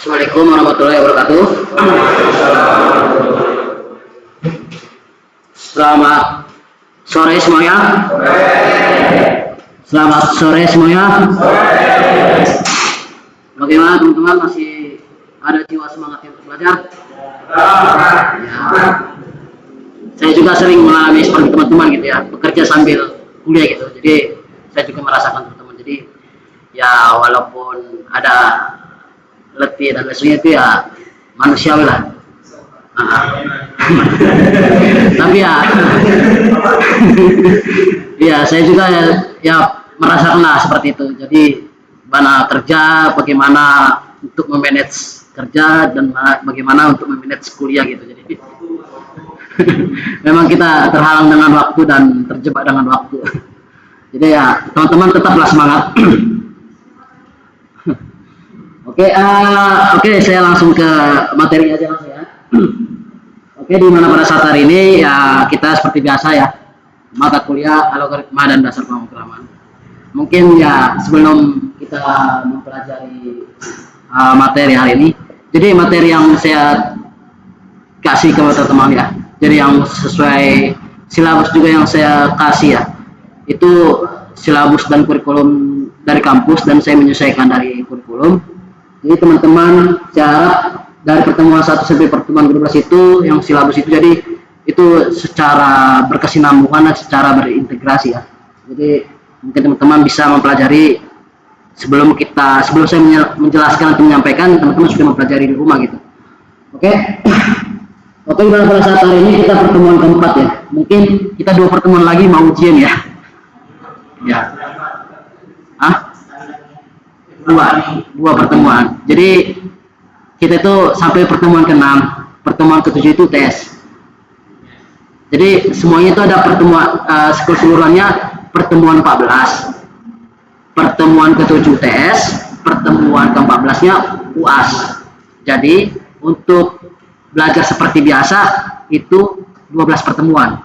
Assalamualaikum warahmatullahi wabarakatuh. Selamat sore semuanya. Selamat sore semuanya. Bagaimana teman-teman, masih ada jiwa semangat untuk belajar? Ya. Saya juga sering mengalami seperti teman-teman gitu ya, bekerja sambil kuliah gitu. Jadi saya juga merasakan teman-teman. Jadi ya walaupun ada letih dan lesunya itu ya manusiawi lah. Tapi ya, ya saya juga ya merasakan lah seperti itu. Jadi mana kerja, bagaimana untuk memanage kerja dan bagaimana untuk memanage kuliah gitu. Jadi memang kita terhalang dengan waktu dan terjebak dengan waktu. Jadi ya teman-teman tetaplah semangat. Oke, saya langsung ke materi aja langsung ya. Oke, di mana pada saat hari ini ya kita seperti biasa ya, mata kuliah algoritma dan dasar pemrograman. Mungkin ya sebelum kita mempelajari materi hari ini, jadi materi yang saya kasih ke teman-teman ya, jadi yang sesuai silabus juga yang saya kasih ya, itu silabus dan kurikulum dari kampus dan saya menyesuaikan dari kurikulum. Jadi teman-teman saya harap dari pertemuan 1 sampai pertemuan 12 itu yang silabus itu jadi itu secara berkesinambungan dan secara berintegrasi ya. Jadi mungkin teman-teman bisa mempelajari sebelum saya menjelaskan atau menyampaikan, teman-teman sudah mempelajari di rumah gitu. Oke. Oke, pada saat hari ini kita pertemuan keempat ya. Mungkin kita 2 pertemuan lagi mau ujian ya. Ya. Dua pertemuan. Jadi kita itu sampai pertemuan ke-6, pertemuan ke-7 itu tes. Jadi semuanya itu ada pertemuan keseluruhannya pertemuan 14, pertemuan ke-7 tes, pertemuan ke-14-nya UAS. Jadi untuk belajar seperti biasa itu 12 pertemuan.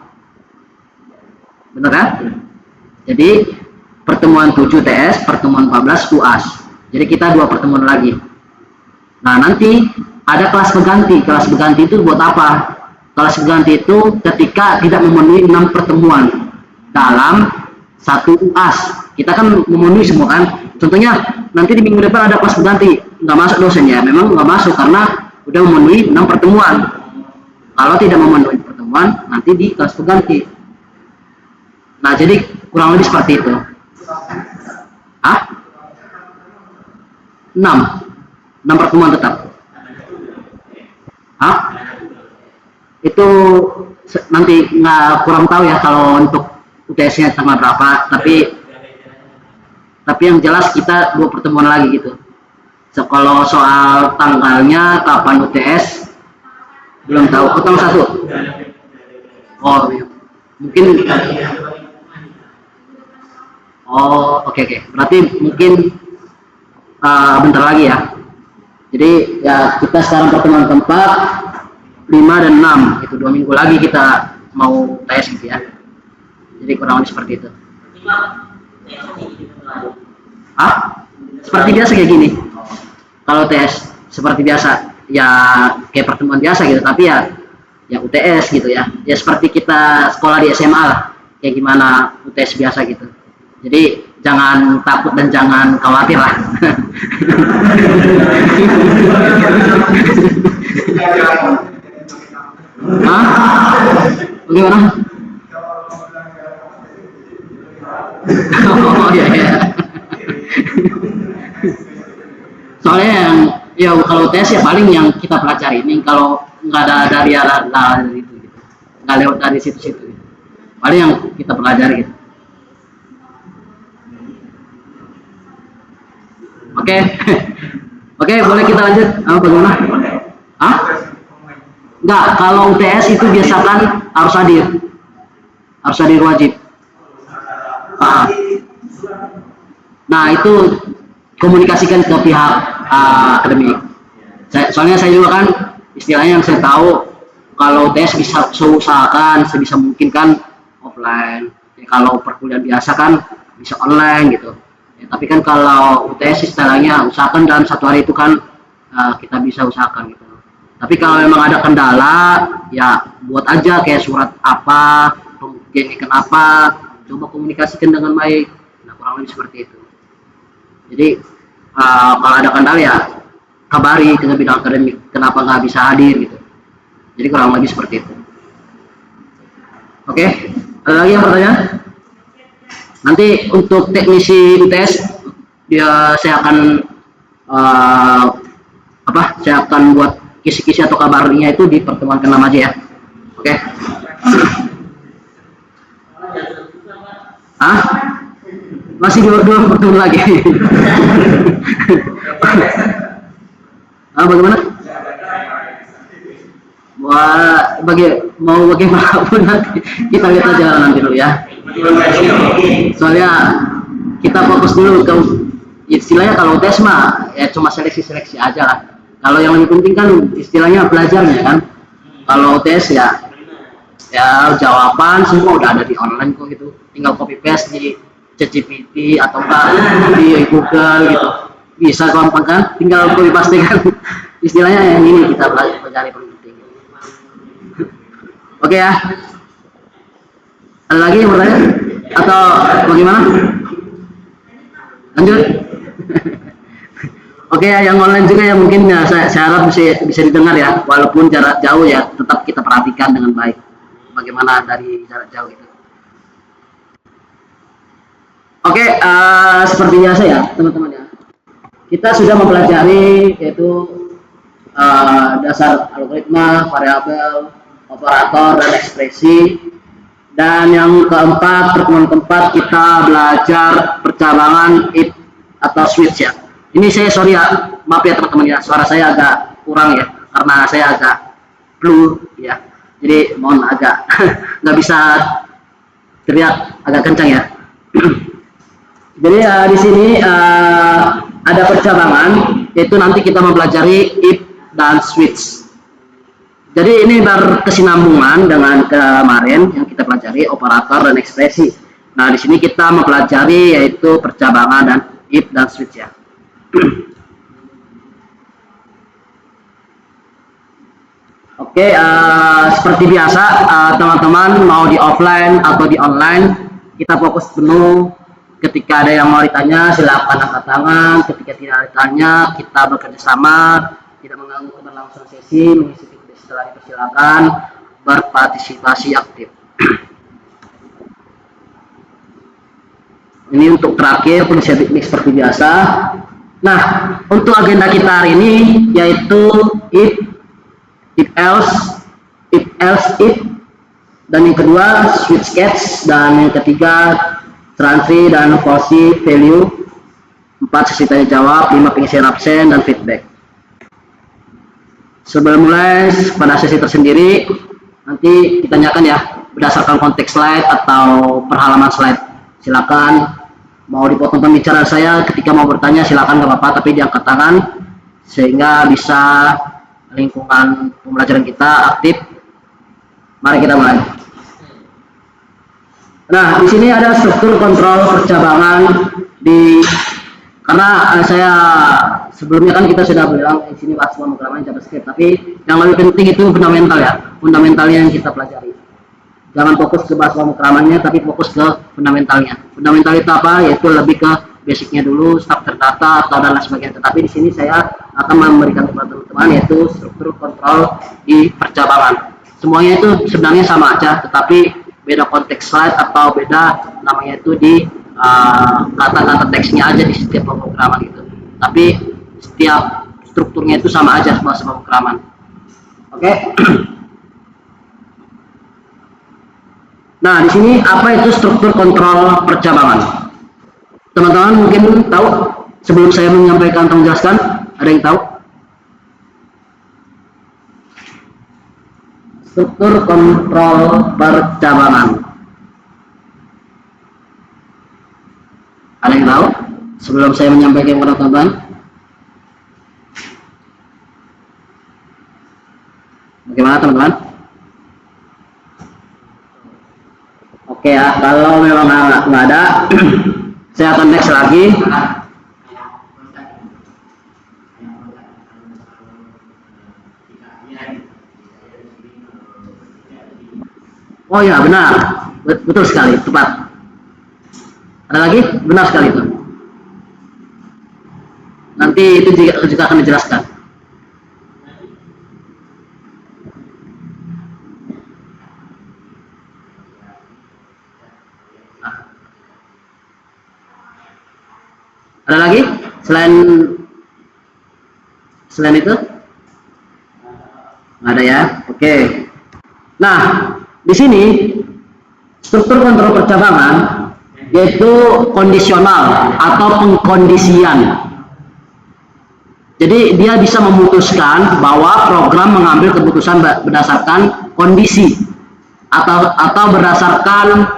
Benar kan? Jadi pertemuan 7 TS, pertemuan 14 UAS. Jadi kita 2 pertemuan lagi. Nah nanti ada kelas pengganti. Kelas pengganti itu buat apa? Kelas pengganti itu ketika tidak memenuhi 6 pertemuan dalam 1 UAS. Kita kan memenuhi semua kan. Contohnya nanti di minggu depan ada kelas pengganti, nggak masuk dosennya. Memang nggak masuk karena udah memenuhi 6 pertemuan. Kalau tidak memenuhi pertemuan, nanti di kelas pengganti. Nah jadi kurang lebih seperti itu. 6 pertemuan tetap. Itu nanti nggak kurang tahu ya kalau untuk UTS-nya tanggal berapa, tapi yang jelas kita 2 pertemuan lagi gitu. Kalau soal tanggalnya kapan UTS belum tahu. Oh, tanggal 1. Oh, iya. Mungkin. Oh, oke. Berarti mungkin bentar lagi ya. Jadi ya kita sekarang pertemuan keempat, 5 dan 6 itu 2 minggu lagi kita mau tes gitu ya. Jadi kurang lebih seperti itu. Seperti biasa kayak gini. Kalau tes seperti biasa ya kayak pertemuan biasa gitu, tapi ya UTS gitu ya. Ya seperti kita sekolah di SMA lah, kayak gimana UTS biasa gitu. Jadi jangan takut dan jangan khawatir lah. Hah? Bagaimana? Oh iya, iya. Soalnya yang ya kalau tes ya paling yang kita pelajari ini, kalau nggak ada dari arah itu gitu. Nggak lewat dari situ-situ gitu. Paling yang kita pelajari gitu. Oke. Oke, boleh kita lanjut. Bagaimana? Hah? Enggak, kalau UTS itu biasakan harus hadir. Harus hadir wajib. Nah, itu komunikasikan ke pihak akademik. Soalnya saya juga kan istilahnya yang saya tahu, kalau tes bisa usahakan sebisa mungkin kan offline. Ya, kalau perkuliahan biasa kan bisa online gitu. Ya, tapi kan kalau UTS istilahnya usahakan dalam satu hari itu kan kita bisa usahakan gitu. Tapi kalau memang ada kendala, ya buat aja kayak surat apa, pembuktian kenapa, coba komunikasikan dengan baik. Nah, kurang lebih seperti itu. Jadi kalau ada kendala ya kabari ke bidang akademik kenapa nggak bisa hadir gitu. Jadi kurang lebih seperti itu. Oke, ada lagi yang bertanya? Nanti untuk teknisi UTS saya akan saya akan buat kisi-kisi atau kabarnya itu di pertemuan ke-6 aja ya. Oke. Masih dua pertemuan lagi. Bagaimana? Mau bagaimanapun nanti kita lihat aja nanti dulu ya. Soalnya kita fokus dulu ke istilahnya kalau tes mah ya cuma seleksi aja lah. Kalau yang lebih penting kan istilahnya belajarnya kan. Kalau tes ya jawaban semua udah ada di online kok gitu. Tinggal copy paste di ChatGPT atau di Google gitu. Bisa gampang kan? Tinggal copy paste kan. Istilahnya yang ini kita pelajari paling penting. Oke ya. Ada lagi yang bertanya? Atau bagaimana? Lanjut. Oke ya, yang online juga ya mungkin ya saya harap bisa didengar ya, walaupun jarak jauh ya tetap kita perhatikan dengan baik. Bagaimana dari jarak jauh itu. Oke, seperti biasa ya teman-teman ya. Kita sudah mempelajari yaitu dasar algoritma, variabel, operator dan ekspresi. Dan yang keempat, pertemuan keempat kita belajar percabangan if atau switch ya. Ini saya sorry ya, maaf ya teman-teman ya, suara saya agak kurang ya, karena saya agak flu ya. Jadi mohon agak nggak bisa teriak agak kencang ya. Jadi di sini ada percabangan, yaitu nanti kita mempelajari if dan switch. Jadi ini berkesinambungan dengan kemarin yang kita pelajari operator dan ekspresi. Nah di sini kita mempelajari yaitu percabangan dan if dan switch ya. Oke, seperti biasa teman-teman mau di offline atau di online kita fokus penuh. Ketika ada yang mau ditanya silakan angkat tangan, ketika tidak ditanya kita bekerja sama, tidak mengganggu keberlangsungan sesi, mengisi setelah dipersilakan berpartisipasi aktif. Ini untuk terakhir pengisian teknik seperti biasa. Nah, untuk agenda kita hari ini yaitu if else, if, dan yang kedua switch case, dan yang ketiga transfer dan false value, 4 sesi tanya jawab, 5 pengisian absen dan feedback. Sebelum mulai pada sesi tersendiri, nanti ditanyakan ya berdasarkan konteks slide atau perhalaman slide. Silakan mau dipotong pembicaraan saya ketika mau bertanya silakan nggak apa-apa, tapi diangkat tangan sehingga bisa lingkungan pembelajaran kita aktif. Mari kita mulai. Nah, di sini ada struktur kontrol percabangan karena saya sebelumnya kan kita sudah bilang di sini bahas pemrograman JavaScript, tapi yang lebih penting itu fundamental ya, fundamentalnya yang kita pelajari. Jangan fokus ke bahas pemrogramannya, tapi fokus ke fundamentalnya. Fundamental itu apa? Yaitu lebih ke basicnya dulu, structure data atau dan lain sebagainya. Tetapi di sini saya akan memberikan kepada teman-teman yaitu struktur kontrol di percabangan. Semuanya itu sebenarnya sama aja, tetapi beda konteks slide atau beda namanya itu di kata-kata teksnya aja di setiap pemrograman gitu. Tapi setiap strukturnya itu sama aja semua pemrograman. Oke. Nah, di sini apa itu struktur kontrol percabangan? Teman-teman mungkin tahu sebelum saya menyampaikan atau menjelaskan, ada yang tahu? Struktur kontrol percabangan. Ada yang tahu? Sebelum saya menyampaikan kepada teman-teman. Bagaimana teman-teman? Oke ya, kalau memang nggak ada, saya akan next lagi. Oh ya, benar, betul sekali, tepat. Ada lagi? Benar sekali itu. Nanti itu juga akan dijelaskan. Ada lagi selain itu? Nggak ada ya. Oke. Nah, di sini struktur kontrol percabangan yaitu kondisional atau pengkondisian. Jadi dia bisa memutuskan bahwa program mengambil keputusan berdasarkan kondisi atau berdasarkan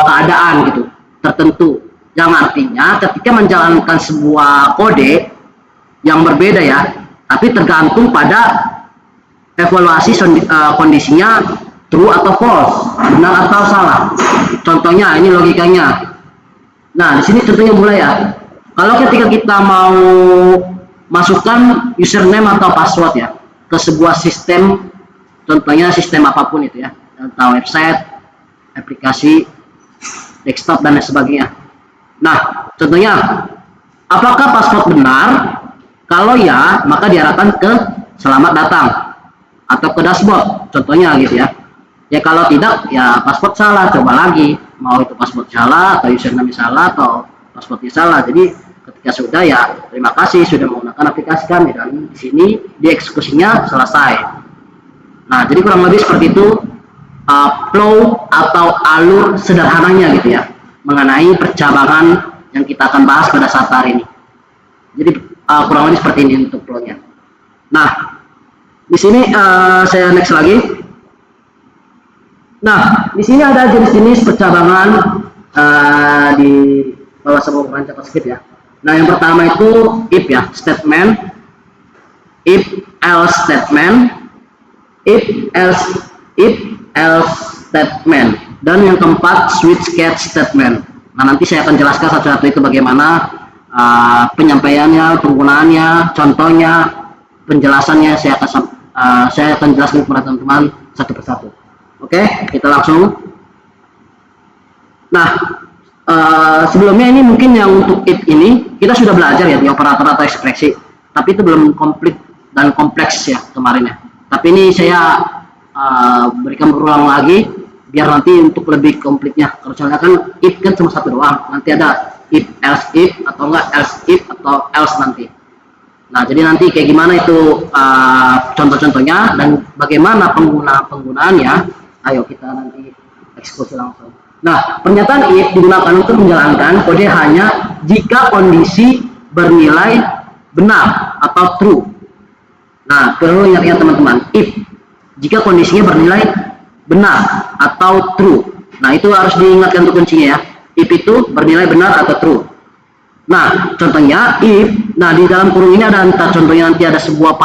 keadaan gitu tertentu. Yang artinya ketika menjalankan sebuah kode yang berbeda ya, tapi tergantung pada evaluasi kondisinya true atau false, benar atau salah. Contohnya ini logikanya. Nah, di sini contohnya mulai ya. Kalau ketika kita mau masukkan username atau password ya ke sebuah sistem, contohnya sistem apapun itu ya, atau website, aplikasi, desktop dan lain sebagainya. Nah, contohnya, apakah password benar? Kalau ya, maka diarahkan ke selamat datang atau ke dashboard, contohnya gitu ya. Ya kalau tidak, ya password salah, coba lagi. Mau itu password salah atau username salah atau passwordnya salah. Jadi ketika sudah ya, terima kasih sudah menggunakan aplikasi kami dan di sini dieksekusinya selesai. Nah, jadi kurang lebih seperti itu flow atau alur sederhananya gitu ya, mengenai percabangan yang kita akan bahas pada saat hari ini. Jadi kurang lebih seperti ini untuk flow-nya. Nah, di sini saya next lagi. Nah, di sini ada jenis-jenis percabangan di bawah sebuah JavaScript ya. Nah, yang pertama itu if ya, statement, if else statement, if else statement, dan yang keempat switch catch statement. Nah, nanti saya akan jelaskan satu-satu itu bagaimana penyampaiannya, penggunaannya, contohnya, penjelasannya saya akan jelaskan kepada teman-teman satu persatu. Oke, kita langsung. Nah, sebelumnya ini mungkin yang untuk if ini kita sudah belajar ya di operator atau ekspresi, tapi itu belum komplit dan kompleks ya kemarin ya. Tapi ini saya berikan berulang lagi biar nanti untuk lebih komplitnya. Kalau misalnya kan if kan cuma satu doang, nanti ada if else if atau enggak else if atau else nanti. Nah, jadi nanti kayak gimana itu contoh-contohnya dan bagaimana penggunaannya, ayo kita nanti eksekusi langsung. Nah, pernyataan if digunakan untuk menjalankan kode hanya jika kondisi bernilai benar atau true. Nah, perlu ingat-ingat teman-teman, if jika kondisinya bernilai benar atau true. Nah, itu harus diingatkan untuk kuncinya ya. If itu bernilai benar atau true. Nah, contohnya if, nah di dalam kurung ini ada contohnya nanti ada sebuah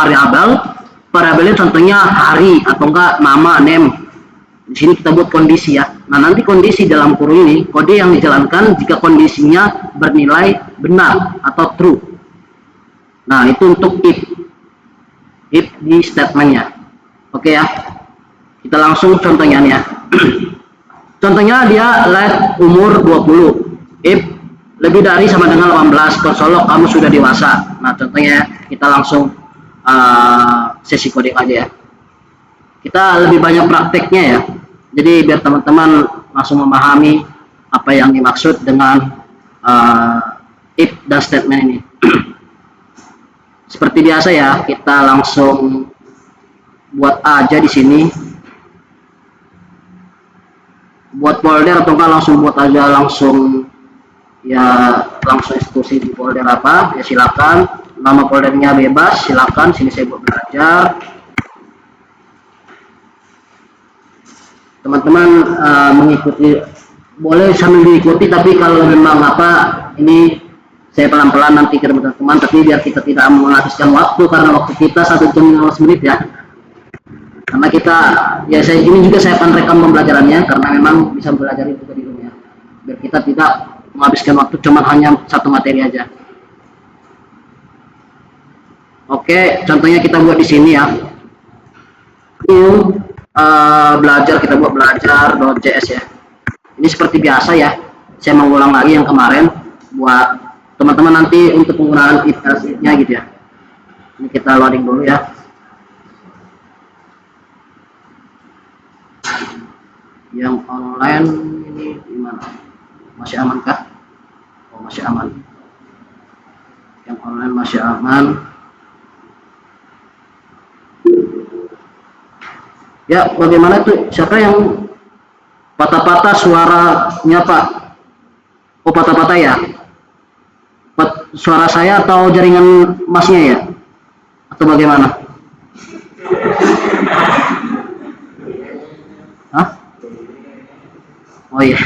variabelnya contohnya hari atau enggak nama, name. Di sini kita buat kondisi ya. Nah, nanti kondisi dalam kurung ini kode yang dijalankan jika kondisinya bernilai benar atau true. Nah, itu untuk if di statementnya. Oke ya. Kita langsung contohnya nih ya. Contohnya dia let umur 20, if lebih dari sama dengan 18, konsolok kamu sudah dewasa. Nah contohnya kita langsung sesi coding aja ya. Kita lebih banyak prakteknya ya, jadi biar teman-teman langsung memahami apa yang dimaksud dengan if dan statement ini. Seperti biasa ya, kita langsung buat aja di sini, buat folder atau enggak langsung buat aja langsung ya, langsung eksekusi di folder apa ya, silakan. Nama foldernya bebas, silakan. Sini saya buat belajar. Teman-teman mengikuti, boleh sambil diikuti, tapi kalau memang apa ini saya pelan-pelan nanti ke teman-teman, tapi biar kita tidak menghabiskan waktu, karena waktu kita 1 jam 15 menit ya. Karena kita ya, ini juga saya akan rekam pembelajarannya karena memang bisa belajar itu di rumah, biar kita tidak menghabiskan waktu cuma hanya 1 materi aja. Oke, contohnya kita buat di sini ya. Belajar, kita buat belajar.js ya. Ini seperti biasa ya, saya mengulang lagi yang kemarin buat teman-teman nanti untuk penggunaan if else nya gitu ya. Ini kita loading dulu ya. Yang online ini gimana? Masih aman kah? Oh, masih aman. Yang online masih aman. Ya, bagaimana tuh? Siapa yang patah-patah suaranya Pak? Oh, patah-patah ya? Suara saya atau jaringan masnya ya? Atau bagaimana? Hah? Oh iya.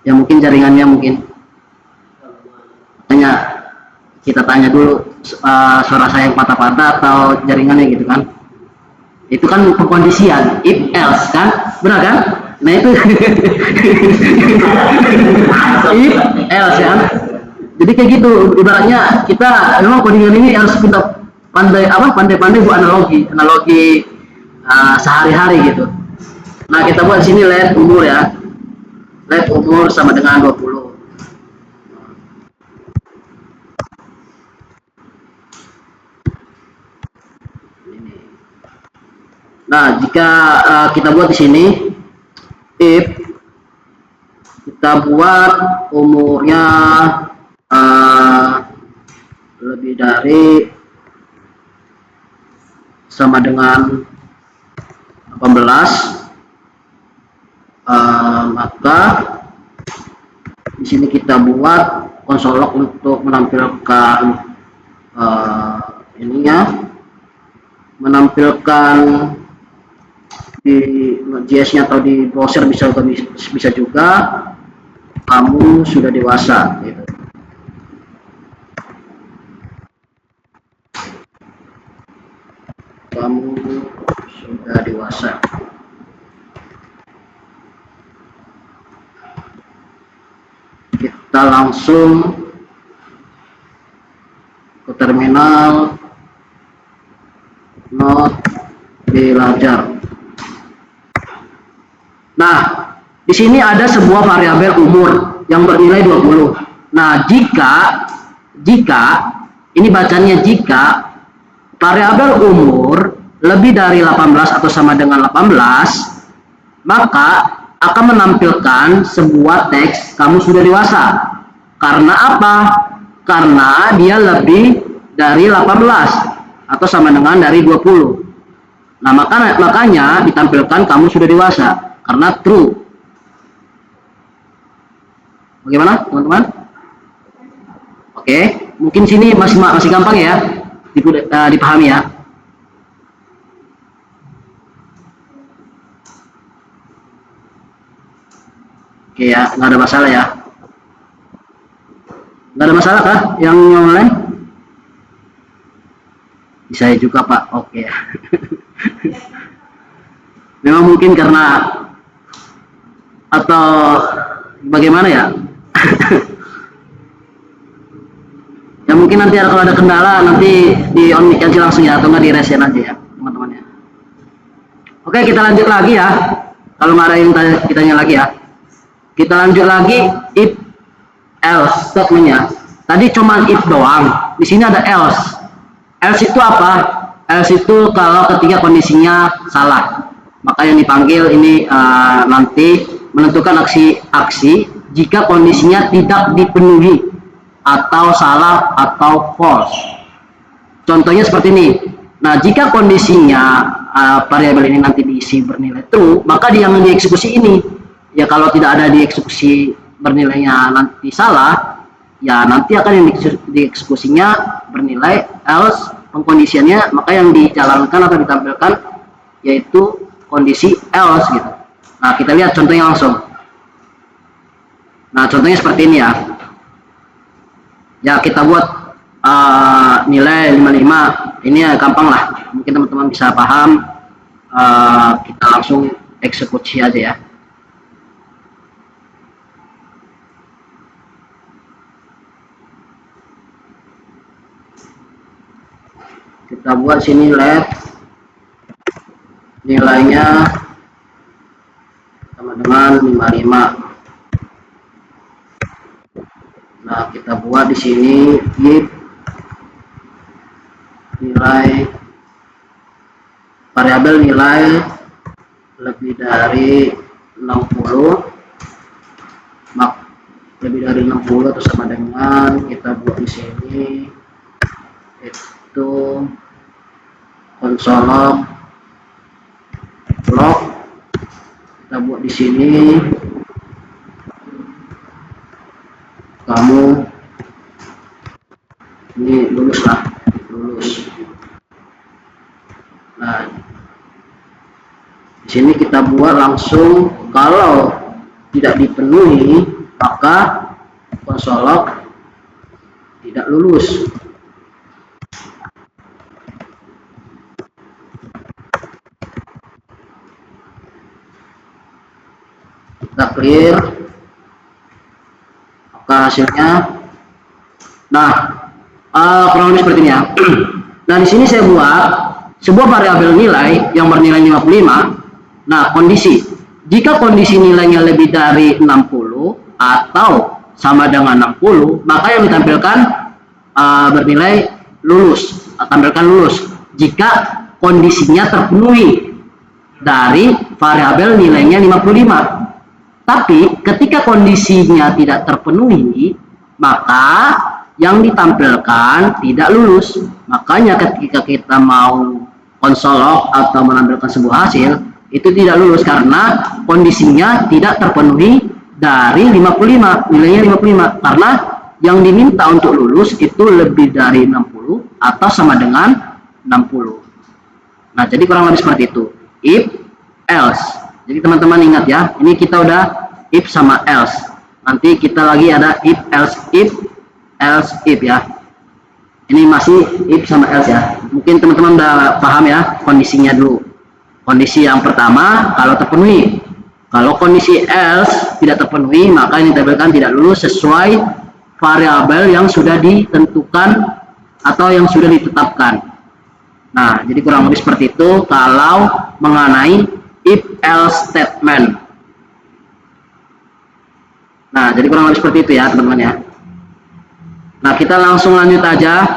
Ya mungkin jaringannya mungkin. Kita tanya dulu suara saya yang patah-patah atau jaringannya gitu kan. Itu kan pengkondisian, if else kan, benar kan? Nah itu if else ya. Jadi kayak gitu, ibaratnya kita memang codingan ini harus kita pandai-pandai buat analogi sehari-hari gitu. Nah kita buat sini let umur ya, let umur sama dengan 20. Nah jika kita buat di sini if kita buat umurnya lebih dari sama dengan 18, maka di sini kita buat konsol log untuk menampilkan menampilkan di JS-nya atau di browser bisa juga kamu sudah dewasa gitu. Kamu sudah dewasa. Kita langsung ke terminal, not belajar. Nah, di sini ada sebuah variabel umur yang bernilai 20. Nah, jika ini bacanya jika variabel umur lebih dari 18 atau sama dengan 18, maka akan menampilkan sebuah teks kamu sudah dewasa. Karena apa? Karena dia lebih dari 18 atau sama dengan dari 20. Nah, makanya ditampilkan kamu sudah dewasa karena true. Bagaimana, teman-teman? Oke, mungkin sini masih gampang ya dipahami ya. Oke ya, nggak ada masalah ya. Nggak ada masalah kah yang online? Bisa juga Pak. Oke ya. Memang mungkin karena atau bagaimana ya? Ya mungkin nanti kalau ada kendala nanti di on mic aja langsung ya, atau nggak di resen aja ya teman-teman ya. Oke, kita lanjut lagi ya. Kalau nggak ada yang ditanya lagi ya. Kita lanjut lagi if else statementnya. Tadi cuma if doang. Di sini ada else. Else itu apa? Else itu kalau ketika kondisinya salah. Maka yang dipanggil ini nanti menentukan aksi jika kondisinya tidak dipenuhi atau salah atau false. Contohnya seperti ini. Nah, jika kondisinya variabel ini nanti diisi bernilai true, maka dia yang dieksekusi ini. Ya kalau tidak ada dieksekusi bernilainya nanti salah, ya nanti akan yang dieksekusinya bernilai else pengkondisiannya, maka yang dijalankan atau ditampilkan yaitu kondisi else gitu. Nah, kita lihat contohnya langsung. Nah, contohnya seperti ini ya. Ya, kita buat nilai 55. Ini ya gampang lah. Mungkin teman-teman bisa paham. Kita langsung eksekusi aja ya. Kita buat sini let nilainya sama dengan 55. Nah, kita buat di sini if nilai variabel nilai lebih dari 60, lebih dari 60 atau sama dengan, kita buat di sini itu konsol log, kita buat di sini kamu ini lulus lah, lulus. Nah, di sini kita buat langsung kalau tidak dipenuhi maka konsol log tidak lulus. Kita clear, maka hasilnya. Nah, kurang lebih seperti ini ya. Nah, di sini saya buat sebuah variabel nilai yang bernilai 55. Nah, kondisi. Jika kondisi nilainya lebih dari 60 atau sama dengan 60, maka yang ditampilkan bernilai lulus. Tampilkan lulus. Jika kondisinya terpenuhi dari variabel nilainya 55. Tapi ketika kondisinya tidak terpenuhi, maka yang ditampilkan tidak lulus. Makanya ketika kita mau konsol log atau menampilkan sebuah hasil, itu tidak lulus karena kondisinya tidak terpenuhi dari 55, nilainya 55. Karena yang diminta untuk lulus itu lebih dari 60 atau sama dengan 60. Nah, jadi kurang lebih seperti itu. If, else. Jadi teman-teman ingat ya, ini kita udah if sama else. Nanti kita lagi ada if, else, if ya. Ini masih if sama else ya. Mungkin teman-teman udah paham ya kondisinya dulu. Kondisi yang pertama kalau terpenuhi. Kalau kondisi else tidak terpenuhi, maka ini ditampilkan tidak lulus sesuai variabel yang sudah ditentukan atau yang sudah ditetapkan. Nah, jadi kurang lebih seperti itu kalau mengenai if else statement. Nah, jadi kurang lebih seperti itu ya teman-teman ya. Nah, kita langsung lanjut aja.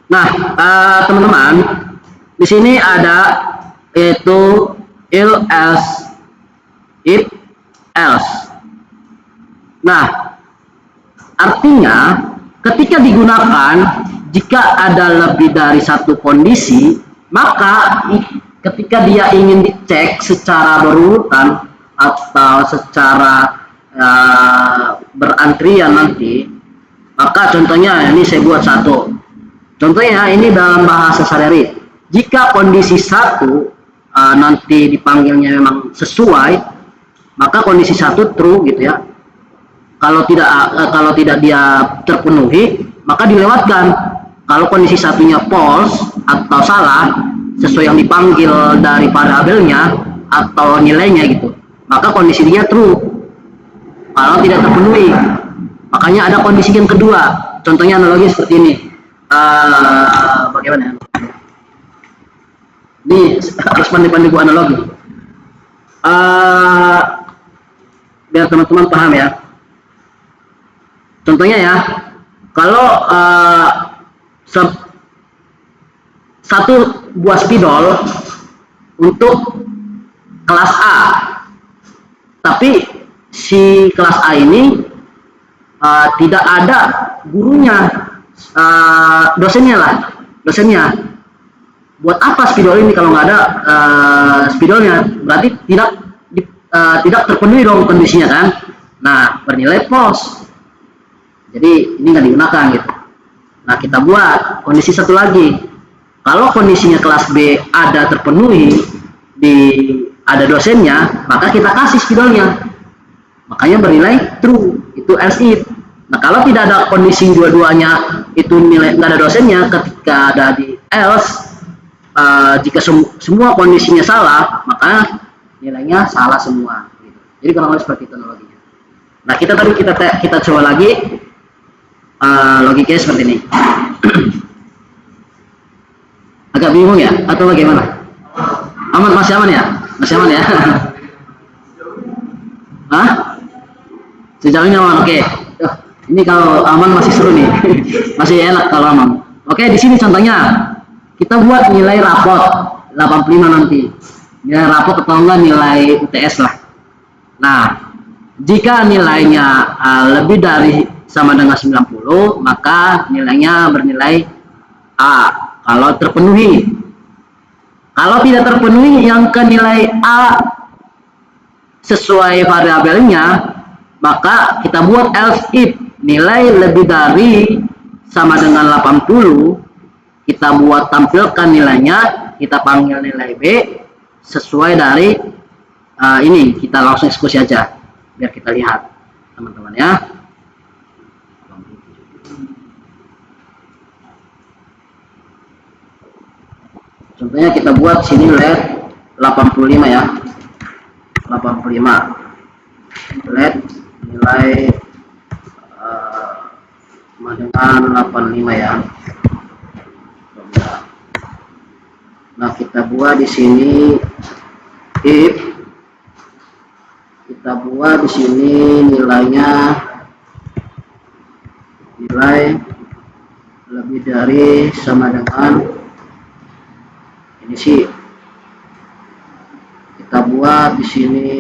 Nah, teman-teman, di sini ada yaitu if else. Nah, artinya ketika digunakan jika ada lebih dari satu kondisi, maka ketika dia ingin dicek secara berurutan atau secara berantrian nanti, maka contohnya ini saya buat satu. Contohnya ini dalam bahasa sehari-hari. Jika kondisi satu nanti dipanggilnya memang sesuai, maka kondisi satu true gitu ya. Kalau tidak dia terpenuhi, maka dilewatkan. Kalau kondisi satunya false atau salah sesuai yang dipanggil dari variabelnya atau nilainya gitu, maka kondisi dia true. Kalau tidak terpenuhi, makanya ada kondisi yang kedua. contohnya analogi seperti ini. Bagaimana? Ini harus pandai-pandai buat analogi. Biar teman-teman paham ya. Contohnya ya, kalau satu buah spidol untuk kelas A, tapi si kelas A ini tidak ada gurunya, dosennya. Buat apa spidol ini kalau nggak ada spidolnya? Berarti tidak terpenuhi dong kondisinya kan? Nah, bernilai false. Jadi ini nggak digunakan gitu. Nah, kita buat kondisi satu lagi. Kalau kondisinya kelas B ada terpenuhi, ada dosennya, maka kita kasih spidolnya. Makanya bernilai true, itu else if. Nah, kalau tidak ada kondisi dua-duanya itu nilai nggak ada dosennya, ketika ada di else, jika semua kondisinya salah, maka nilainya salah semua. Gitu. Jadi kurang lebih seperti itu analoginya. Nah, kita coba lagi logikanya seperti ini. Agak bingung ya, atau bagaimana? Masih aman ya? Masih aman ya? Hah? Sejauh ini aman, oke. Ini kalau aman masih seru nih, masih enak kalau aman. Oke, di sini contohnya kita buat nilai rapot 85 nanti. Nilai rapot atau enggak nilai UTS lah. Nah, jika nilainya lebih dari sama dengan 90, maka nilainya bernilai A. Kalau terpenuhi. Kalau tidak terpenuhi yang ke nilai A sesuai variabelnya, maka kita buat else if nilai lebih dari sama dengan 80, kita buat tampilkan nilainya, kita panggil nilai B sesuai dari ini, kita langsung eksekusi aja biar kita lihat teman-teman ya. Contohnya kita buat sini LED 85 ya, 85 LED nilai sama dengan 85 ya. Nah, kita buat di sini if, kita buat di sini nilai lebih dari sama dengan ini sih, kita buat di sini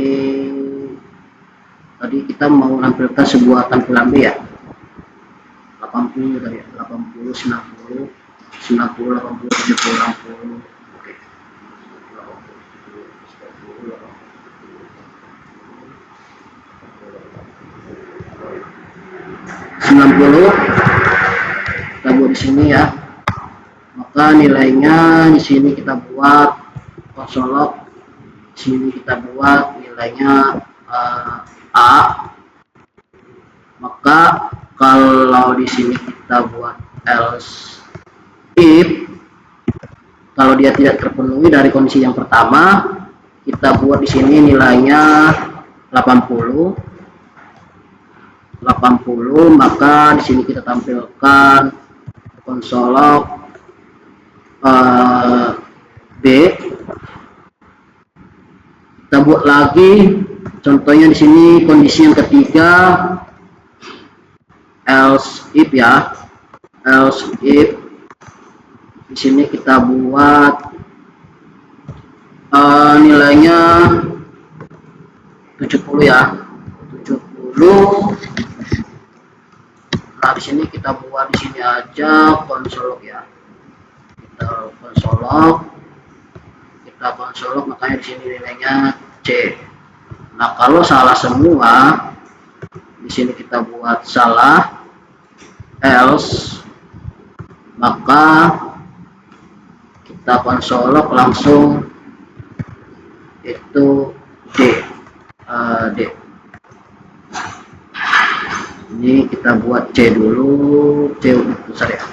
tadi kita mau menampilkan sebuah tampilan B ya, 80 dari 80 90 90 80 70 60. Oke. 90 kita buat di sini ya. Maka nilainya di sini kita buat konsolog, di sini kita buat nilainya A. Maka kalau di sini kita buat else if, kalau dia tidak terpenuhi dari kondisi yang pertama, kita buat di sini nilainya 80, maka di sini kita tampilkan konsolog B. Kita buat lagi contohnya di sini kondisi yang ketiga else if ya, else if di sini kita buat nilainya 70 ya, 70. Nah, di sini kita buat di sini aja konsolog ya, kita konsolog, makanya di sini nilainya C. Nah, kalau salah semua di sini kita buat salah else, maka kita konsolog langsung itu D. Ini kita buat C dulu, C besar ya.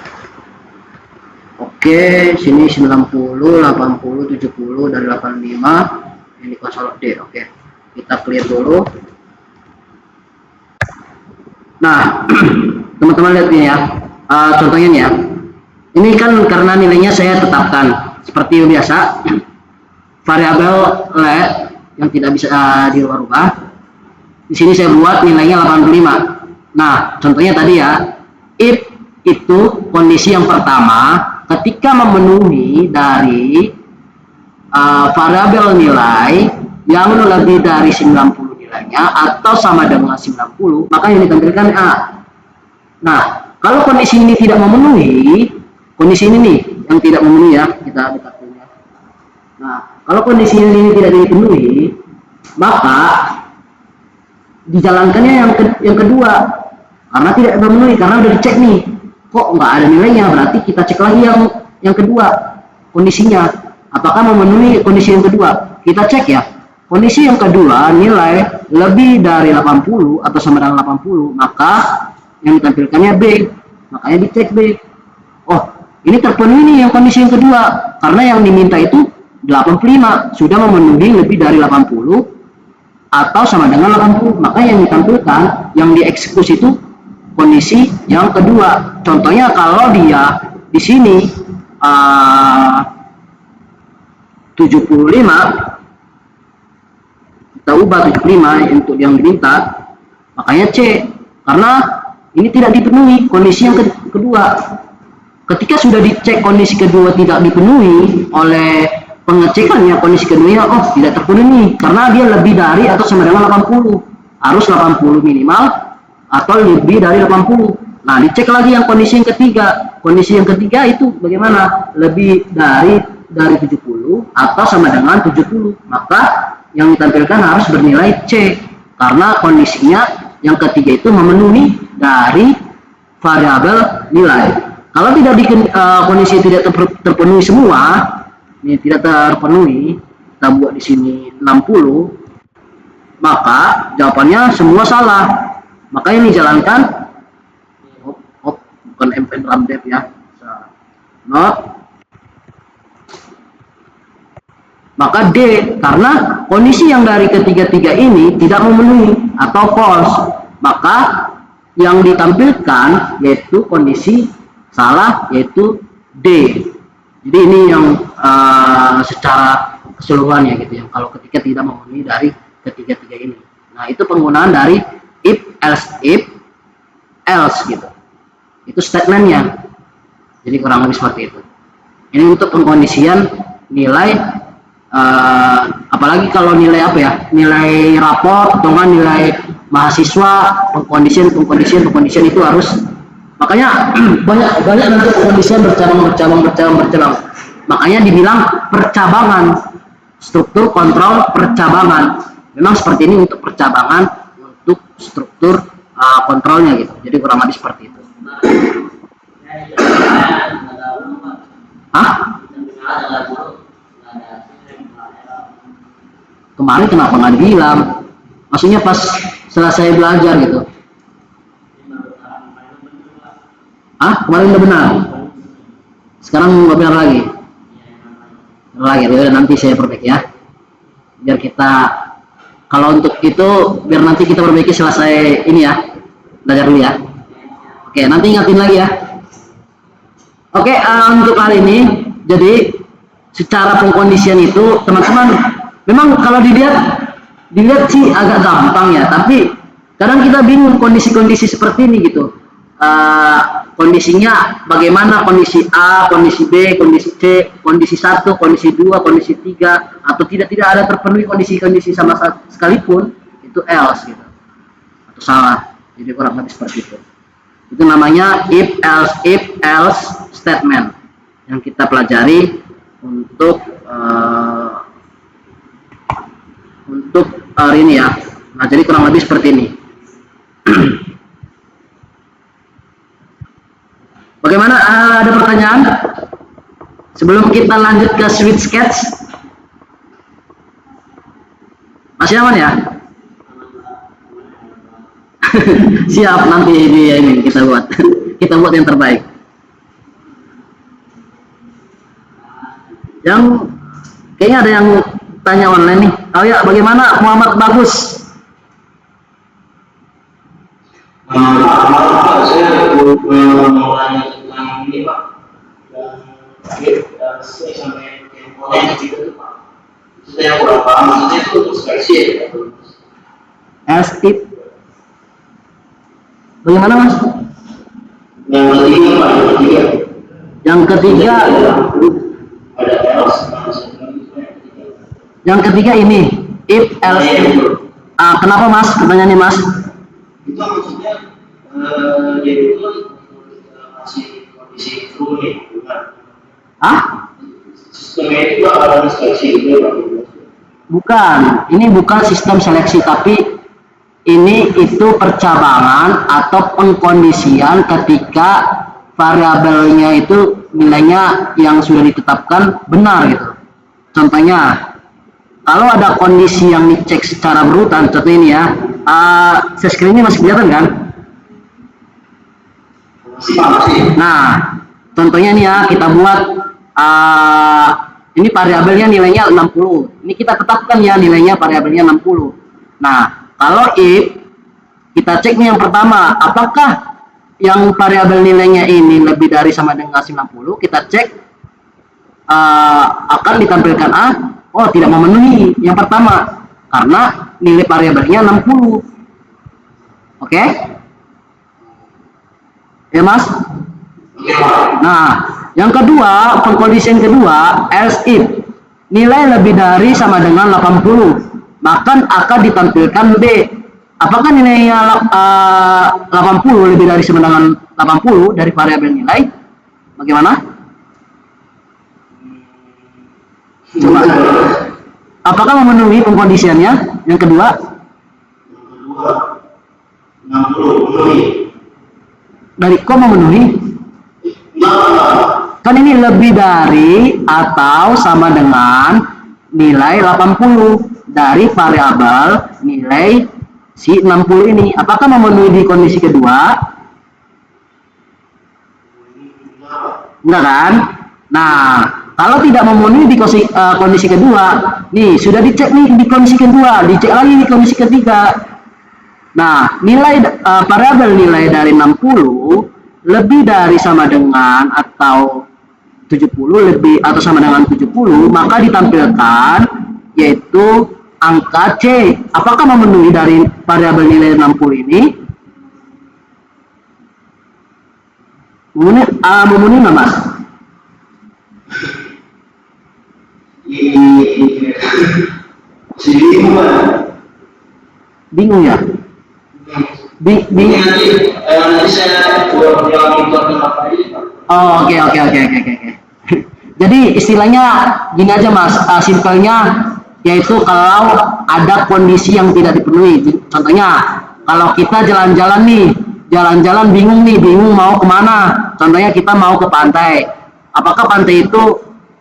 Oke, sini 90, 80, 70 dari 85, ini konsolog D. Oke, kita clear dulu. Nah, teman-teman lihat ini ya, contohnya nih ya. Ini kan karena nilainya saya tetapkan seperti biasa, variabel let yang tidak bisa dirubah-rubah. Di sini saya buat nilainya 85. Nah, contohnya tadi ya, if itu kondisi yang pertama ketika memenuhi dari variabel nilai yang lebih dari 90 nilainya atau sama dengan 90, maka yang ditampilkan A. Nah, kalau kondisi ini tidak memenuhi, kondisi ini nih yang tidak memenuhi ya, kita dekatkan ya. Nah, kalau kondisi ini tidak dipenuhi, maka dijalankannya yang kedua, karena tidak memenuhi, karena udah dicek nih, kok nggak ada nilainya, berarti kita cek lagi yang kedua, kondisinya apakah memenuhi kondisi yang kedua. Kita cek ya, kondisi yang kedua nilai lebih dari 80 atau sama dengan 80, maka yang ditampilkannya B, makanya dicek B. Oh, ini terpenuhi nih yang kondisi yang kedua, karena yang diminta itu 85, sudah memenuhi lebih dari 80 atau sama dengan 80, maka yang ditampilkan, yang dieksekusi itu kondisi yang kedua. Contohnya kalau dia di sini 75, kita ubah 75 untuk yang diminta, makanya C, karena ini tidak dipenuhi kondisi yang kedua. Ketika sudah dicek kondisi kedua tidak dipenuhi oleh pengecekannya, kondisi keduanya oh tidak terpenuhi karena dia lebih dari atau sama dengan 80, harus 80 minimal atau lebih dari 80. Nah, dicek lagi yang kondisi yang ketiga. Kondisi yang ketiga itu bagaimana? Lebih dari 70 atau sama dengan 70, maka yang ditampilkan harus bernilai C karena kondisinya yang ketiga itu memenuhi dari variabel nilai. Kalau tidak kondisi tidak terpenuhi semua, ini tidak terpenuhi, kita buat di sini 60, maka jawabannya semua salah. Maka ini jalankan bukan MP drum dev ya, not. Maka D, karena kondisi yang dari ketiga-tiga ini tidak memenuhi atau false, maka yang ditampilkan yaitu kondisi salah, yaitu D. Jadi ini yang secara keseluruhannya gitu ya, kalau ketika tidak memenuhi dari ketiga-tiga ini. Nah, itu penggunaan dari if else gitu. Itu statementnya. Jadi kurang lebih seperti itu. Ini untuk pengkondisian nilai, apalagi kalau nilai apa ya, nilai raport atau nilai mahasiswa, pengkondisian itu harus, makanya banyak nanti pengkondisian bercabang. Makanya dibilang percabangan, struktur kontrol percabangan. Memang seperti ini untuk percabangan, untuk struktur kontrolnya gitu. Jadi kurang lebih seperti itu. Kemarin kenapa nggak dibilang? Maksudnya pas selesai belajar gitu. Kemarin udah benar. Sekarang nggak benar lagi. Ya nanti saya perbaiki ya. Biar kita, kalau untuk itu biar nanti kita perbaiki selesai ini ya. Belajar dulu ya. Oke, nanti ingatin lagi ya. Oke, untuk hari ini, jadi secara pengkondisian itu teman-teman, memang kalau dilihat sih agak gampang ya, tapi kadang kita bingung kondisi-kondisi seperti ini gitu. Kondisinya bagaimana, kondisi A, kondisi B, kondisi C, kondisi 1, kondisi 2, kondisi 3, atau tidak ada terpenuhi kondisi-kondisi sama sekalipun, itu else gitu, atau salah. Jadi kurang lebih seperti itu. Itu namanya if else statement yang kita pelajari untuk hari ini ya. Nah, jadi kurang lebih seperti ini. Bagaimana, ada pertanyaan sebelum kita lanjut ke switch sketch? Masih aman ya? Siap, nanti ini kita buat yang terbaik. Yang kayaknya ada yang tanya online nih. Oh ya, bagaimana Muhammad Bagus? Saya mau tanya tentang ini Pak, yang sampai komponen gitu Pak. Saya kurang paham, maksudnya itu untuk seleksi ya. As if. Bagaimana Mas? Yang ketiga Pak, Yang ketiga. ada else. Yang ketiga ini if else if. Kenapa Mas? Pertanyaannya Mas? Itu maksudnya jadi itu masih kondisi flu nih, bukan? Sistemnya itu ada seleksi gitu Pak. Bukan, ini bukan sistem seleksi, tapi ini itu percabangan atau pengkondisian ketika variabelnya itu nilainya yang sudah ditetapkan benar gitu. Contohnya, kalau ada kondisi yang dicek secara berurutan, contoh ini ya, share screen ini masih kelihatan kan? Nah, contohnya nih ya, kita buat ini variabelnya nilainya 60. Ini kita tetapkan ya nilainya variabelnya 60. Nah, kalau if kita cek nih yang pertama, apakah yang variabel nilainya ini lebih dari sama dengan 90, kita cek akan ditampilkan oh tidak memenuhi yang pertama karena nilai variabelnya 60. Oke? Ya Mas? Nah, yang kedua, pengkondisian kedua, else if nilai lebih dari sama dengan 80, maka akan ditampilkan B. Apakah nilainya 80 lebih dari sama dengan 80 dari variabel nilai? Bagaimana? Coba. Apakah memenuhi pengkondisiannya? Yang kedua? Yang kedua, 60 memenuhi. Dari kok memenuhi? Kan ini lebih dari atau sama dengan nilai 80 dari variabel nilai si 60 ini. Apakah memenuhi di kondisi kedua? Enggak kan? Nah, kalau tidak memenuhi di kondisi kedua, nih sudah dicek nih di kondisi kedua, dicek lagi di kondisi ketiga. Nah, nilai variabel nilai dari 60 lebih dari sama dengan atau 70 lebih atau sama dengan 70, maka ditampilkan yaitu angka C. Apakah memenuhi dari variabel nilai 60 ini? Memenuhi nggak Mas? Bingung ya? Bingung. Oh, oke. Jadi istilahnya gini aja Mas, simpelnya yaitu kalau ada kondisi yang tidak dipenuhi. Contohnya kalau kita jalan-jalan nih, bingung mau kemana. Contohnya kita mau ke pantai. Apakah pantai itu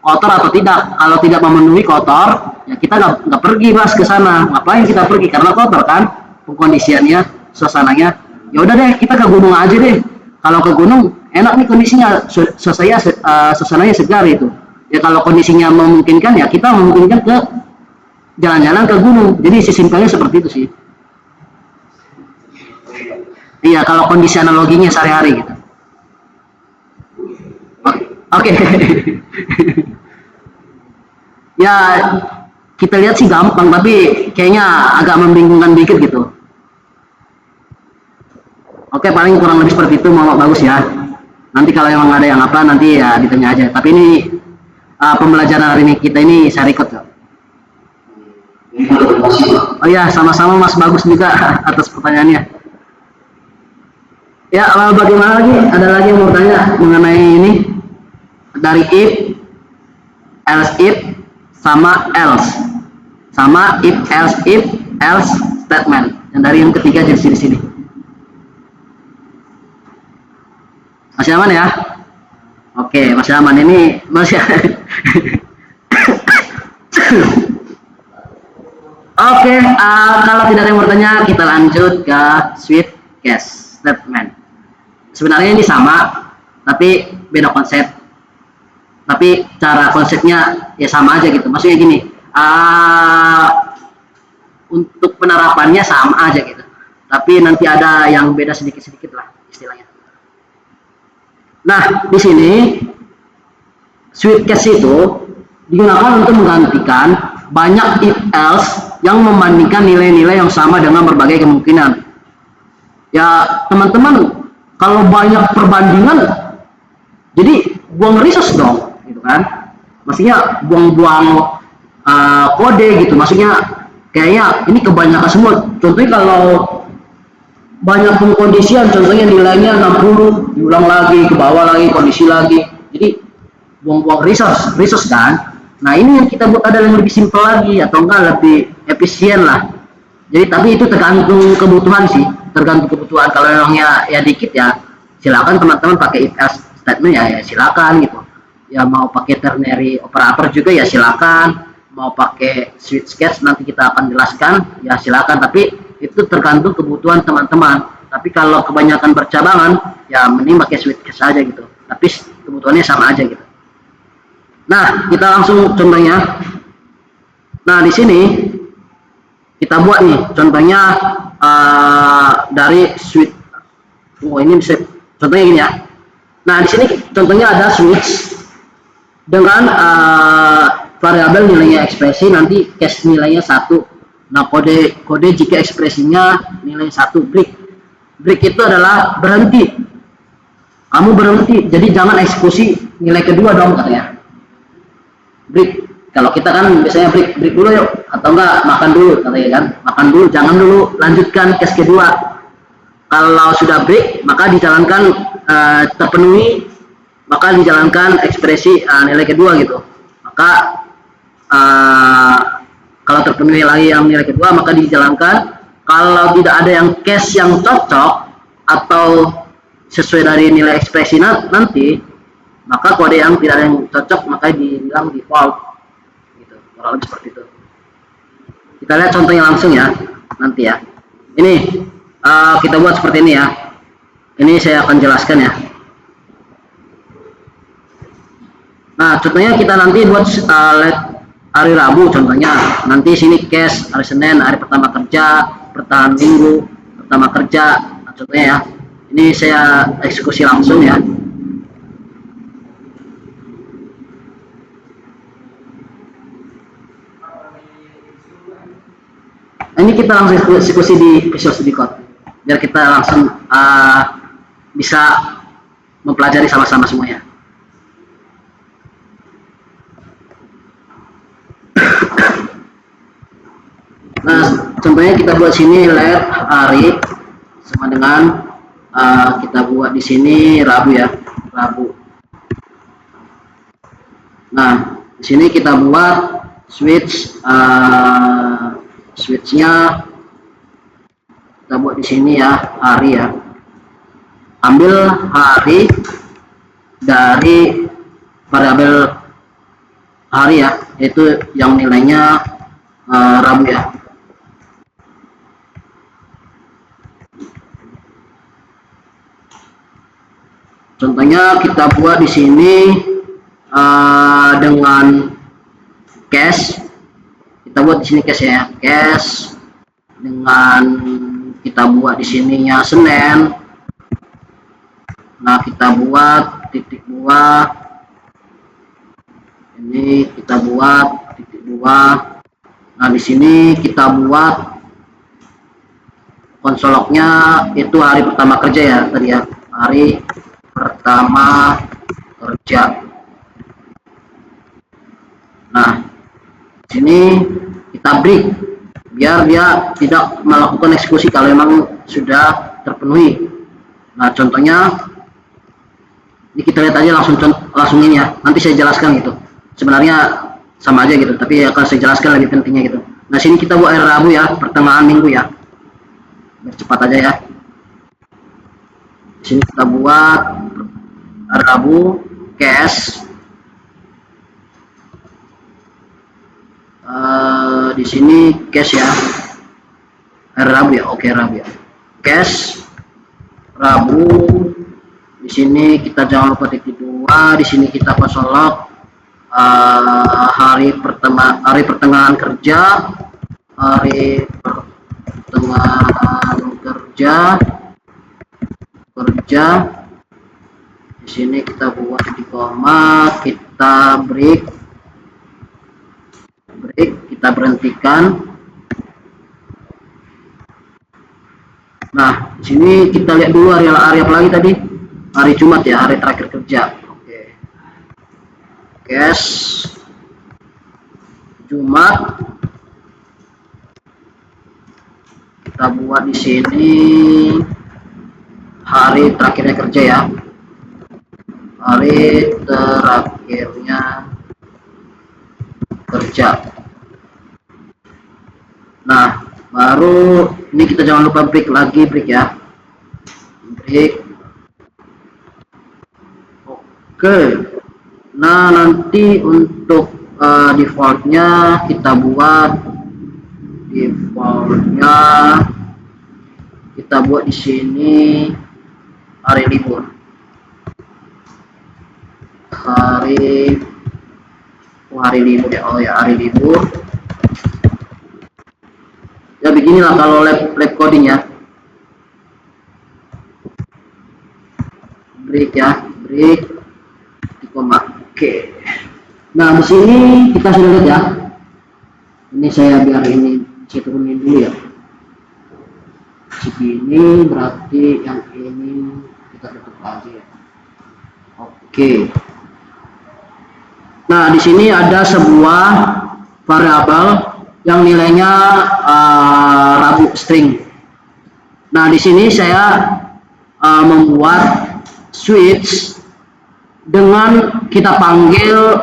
kotor atau tidak? Kalau tidak memenuhi kotor, ya kita nggak pergi Mas ke sana. Ngapain kita pergi? Karena kotor kan kondisiannya, suasananya. Ya udah deh, kita ke gunung aja deh. Kalau ke gunung enak nih kondisinya, suasananya segar itu. Ya kalau kondisinya memungkinkan ya kita memungkinkan ke jalan-jalan ke gunung. Jadi simpelnya seperti itu sih. Iya, kalau kondisi analoginya sehari-hari gitu. Oke. Ya kita lihat sih gampang, tapi kayaknya agak membingungkan dikit gitu. Oke, paling kurang lebih seperti itu, mau bagus ya. Nanti kalau emang ada yang apa, nanti ya ditanya aja. Tapi ini pembelajaran hari ini kita ini saya record kok. Oh ya, sama-sama Mas, bagus juga atas pertanyaannya. Ya, bagaimana lagi? Ada lagi yang mau tanya mengenai ini? Dari if, else if, sama else. Sama if, else statement. Yang dari yang ketiga jadi di sini. Masih aman ya? Oke, masih aman. Ini masih. Oke, kalau tidak ada yang bertanya, kita lanjut ke switch case statement. Sebenarnya ini sama, tapi beda konsep. Tapi cara konsepnya ya sama aja gitu. Maksudnya gini, untuk penerapannya sama aja gitu. tapi nanti ada yang beda sedikit-sedikit lah istilahnya. Nah, di sini switch case itu digunakan untuk menggantikan banyak if else yang membandingkan nilai-nilai yang sama dengan berbagai kemungkinan. Ya, teman-teman, kalau banyak perbandingan, jadi buang resource dong, gitu kan? Maksudnya buang-buang kode gitu. Maksudnya kayaknya ini kebanyakan semua. Contohnya kalau banyak pengkondisian, contohnya nilainya 60, diulang lagi, ke bawah lagi, kondisi lagi. Jadi buang-buang resource kan. Nah, ini yang kita buat ada yang lebih simpel lagi atau enggak lebih efisien lah. Jadi tapi itu tergantung kebutuhan sih, tergantung kebutuhan. Kalau orangnya ya dikit ya silakan teman-teman pakai if else statement ya silakan gitu. Ya mau pakai ternary operator juga ya silakan, mau pakai switch case nanti kita akan jelaskan ya silakan, tapi itu tergantung kebutuhan teman-teman. Tapi kalau kebanyakan bercabangan ya mending pakai switch case aja gitu, tapi kebutuhannya sama aja gitu. Nah, kita langsung contohnya. Nah, di sini kita buat nih contohnya dari switch. Oh, ini bisa contohnya gini ya. Nah, di sini contohnya ada switch dengan variabel nilainya ekspresi, nanti case nilainya 1. Nah, kode jika ekspresinya nilai 1 break itu adalah berhenti. Kamu berhenti, jadi jangan eksekusi nilai kedua dong katanya. Break. Kalau kita kan biasanya break dulu yuk, atau enggak makan dulu katanya kan, makan dulu, jangan dulu lanjutkan case kedua. Kalau sudah break maka dijalankan terpenuhi, maka dijalankan ekspresi nilai kedua gitu. Maka kalau terpenuhi lagi yang nilai kedua maka dijalankan. Kalau tidak ada yang case yang cocok atau sesuai dari nilai ekspresi nanti, maka kode yang tidak ada yang cocok maka dibilang default. Kurang lebih seperti itu. Kita lihat contohnya langsung ya nanti ya. Ini kita buat seperti ini ya. Ini saya akan jelaskan ya. Nah, contohnya kita nanti buat hari Rabu contohnya. Nanti sini case hari Senin, hari pertama kerja, pertengahan minggu, pertama kerja. Nah, contohnya ya. Ini saya eksekusi langsung ya. Ini kita langsung eksekusi di Visual Studio Code biar kita langsung bisa mempelajari sama-sama semuanya. Nah, contohnya kita buat sini let hari sama dengan kita buat di sini Rabu ya, Rabu. Nah, di sini kita buat switch switchnya kita buat di sini ya hari ya. Ambil hari dari variabel hari ya, yaitu yang nilainya Rabu ya. Contohnya kita buat di sini dengan case. Kita buat di sini case ya, case dengan kita buat di sininya Senin. Nah, kita buat titik 2. Ini kita buat titik 2. Nah, di sini kita buat konsoloknya itu hari pertama kerja ya tadi ya, hari pertama kerja. Nah, di sini kita break biar dia tidak melakukan eksekusi kalau memang sudah terpenuhi. Nah, contohnya ini kita lihat aja langsung ini ya. Nanti saya jelaskan gitu. Sebenarnya sama aja gitu, tapi akan saya jelaskan lebih pentingnya gitu. Nah, sini kita buat hari Rabu ya, pertengahan minggu ya. Biar cepat aja ya. Di sini kita buat hari Rabu case. Di sini case ya, hari Rabu ya, oke Rabu ya, case Rabu. Di sini kita jangan lupa titik 2. Di sini kita konsolok hari pertengahan kerja, hari pertengahan kerja. kerja. Di sini kita buat di koma, kita break, kita berhentikan. Nah, di sini kita lihat dulu area apa lagi tadi? Hari Jumat ya, hari terakhir kerja. Oke. Cash Jumat. Kita buat di sini hari terakhirnya kerja ya. Hari terakhirnya kerja. Nah, baru ini kita jangan lupa break ya. Break. Oke. Nah, nanti untuk defaultnya kita buat di sini hari libur. Hari libur ya. Oh ya, hari libur. Ya beginilah kalau lab coding ya. Break ya, break di koma. Oke. Nah, di sini kita sudah lihat ya. Ini saya biar ini saya turunin dulu ya. Segini berarti yang ini kita tutup aja ya. Oke. Nah, di sini ada sebuah variabel yang nilainya Rabu string. Nah, di sini saya membuat switch dengan kita panggil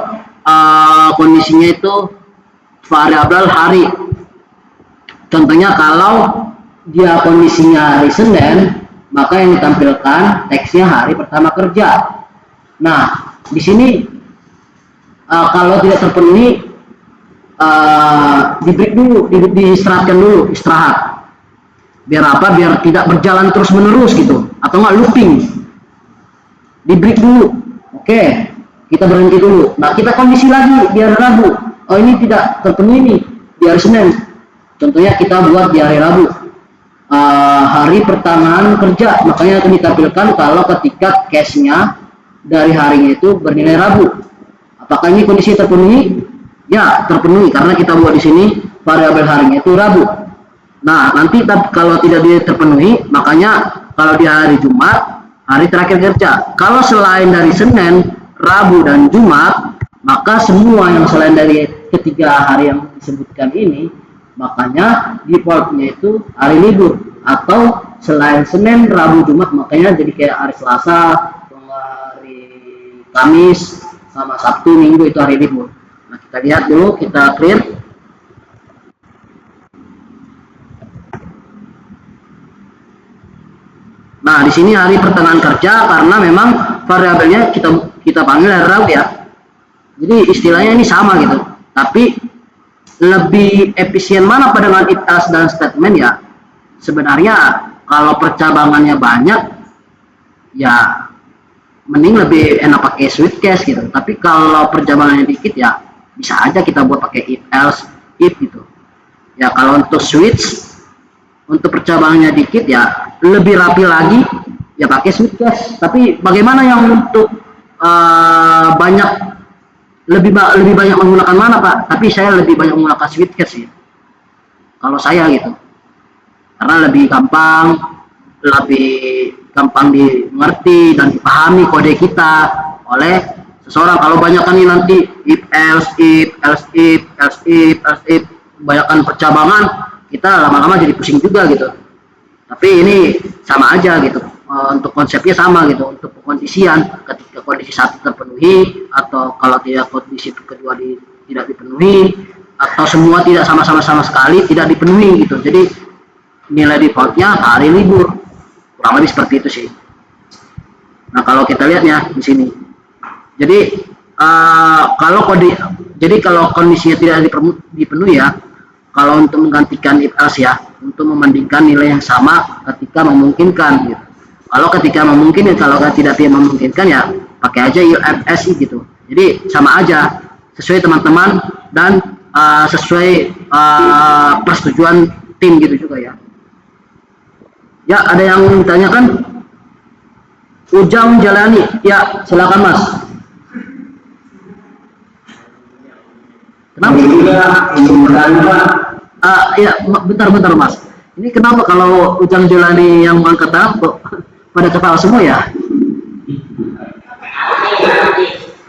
kondisinya itu variabel hari. Contohnya kalau dia kondisinya hari Senin, maka yang ditampilkan teksnya hari pertama kerja. Nah, di sini kalau tidak terpenuhi di break dulu, diistirahatkan dulu, istirahat. Biar apa? Biar tidak berjalan terus menerus gitu, atau nggak looping. Di break dulu. Oke, kita berhenti dulu. Nah, kita kondisi lagi biar Rabu. Oh, ini tidak terpenuhi nih di hari Senin. Contohnya kita buat di hari Rabu. Hari pertengahan kerja, makanya akan ditampilkan kalau ketika cache-nya dari harinya itu bernilai Rabu. Apakah ini kondisi terpenuhi? Ya, terpenuhi karena kita buat di sini variabel harinya itu Rabu. Nah, nanti kalau tidak terpenuhi, makanya kalau di hari Jumat, hari terakhir kerja. Kalau selain dari Senin, Rabu dan Jumat, maka semua yang selain dari ketiga hari yang disebutkan ini, makanya defaultnya itu hari libur. Atau selain Senin, Rabu, Jumat, makanya jadi kayak hari Selasa, hari Kamis, sama Sabtu, Minggu itu hari libur. Nah, kita lihat dulu, kita clear. Nah, di sini hari pertengahan kerja karena memang variabelnya kita panggil hari Rabu ya. Jadi istilahnya ini sama gitu. Tapi lebih efisien mana pada dengan if else dan statement ya? Sebenarnya kalau percabangannya banyak ya mending lebih enak pakai switch case gitu. Tapi kalau percabangannya dikit ya bisa aja kita buat pakai if else if gitu. Ya kalau untuk switch, untuk percabangannya dikit ya lebih rapi lagi ya pakai switch case. Tapi bagaimana yang untuk lebih banyak menggunakan mana Pak? Tapi saya lebih banyak menggunakan switch case ya. Kalau saya gitu. Karena lebih gampang dimengerti dan dipahami kode kita oleh seseorang. Kalau banyakkan ini nanti if else if banyakkan percabangan, kita lama-lama jadi pusing juga gitu. Tapi ini sama aja gitu. Untuk konsepnya sama gitu. Untuk pengkondisian ketika kondisi satu terpenuhi atau kalau tidak kondisi kedua tidak dipenuhi atau semua tidak sama sekali tidak dipenuhi gitu. Jadi nilai defaultnya hari libur, kurang lebih seperti itu sih. Nah, kalau kita lihatnya di sini, jadi kalau kondisinya tidak dipenuhi ya, kalau untuk menggantikan if else ya, untuk membandingkan nilai yang sama ketika memungkinkan gitu. Kalau ketika memungkinkan, kalau tidak memungkinkan ya pakai aja UFSI gitu. Jadi sama aja, sesuai teman-teman dan sesuai persetujuan tim gitu juga ya. Ya, ada yang ditanyakan? Ujang Jalani. Ya, silakan Mas. Kenapa? Ya, bentar Mas. Ini kenapa kalau Ujang Jalani yang angkat tangan kok pada ketawa semua ya?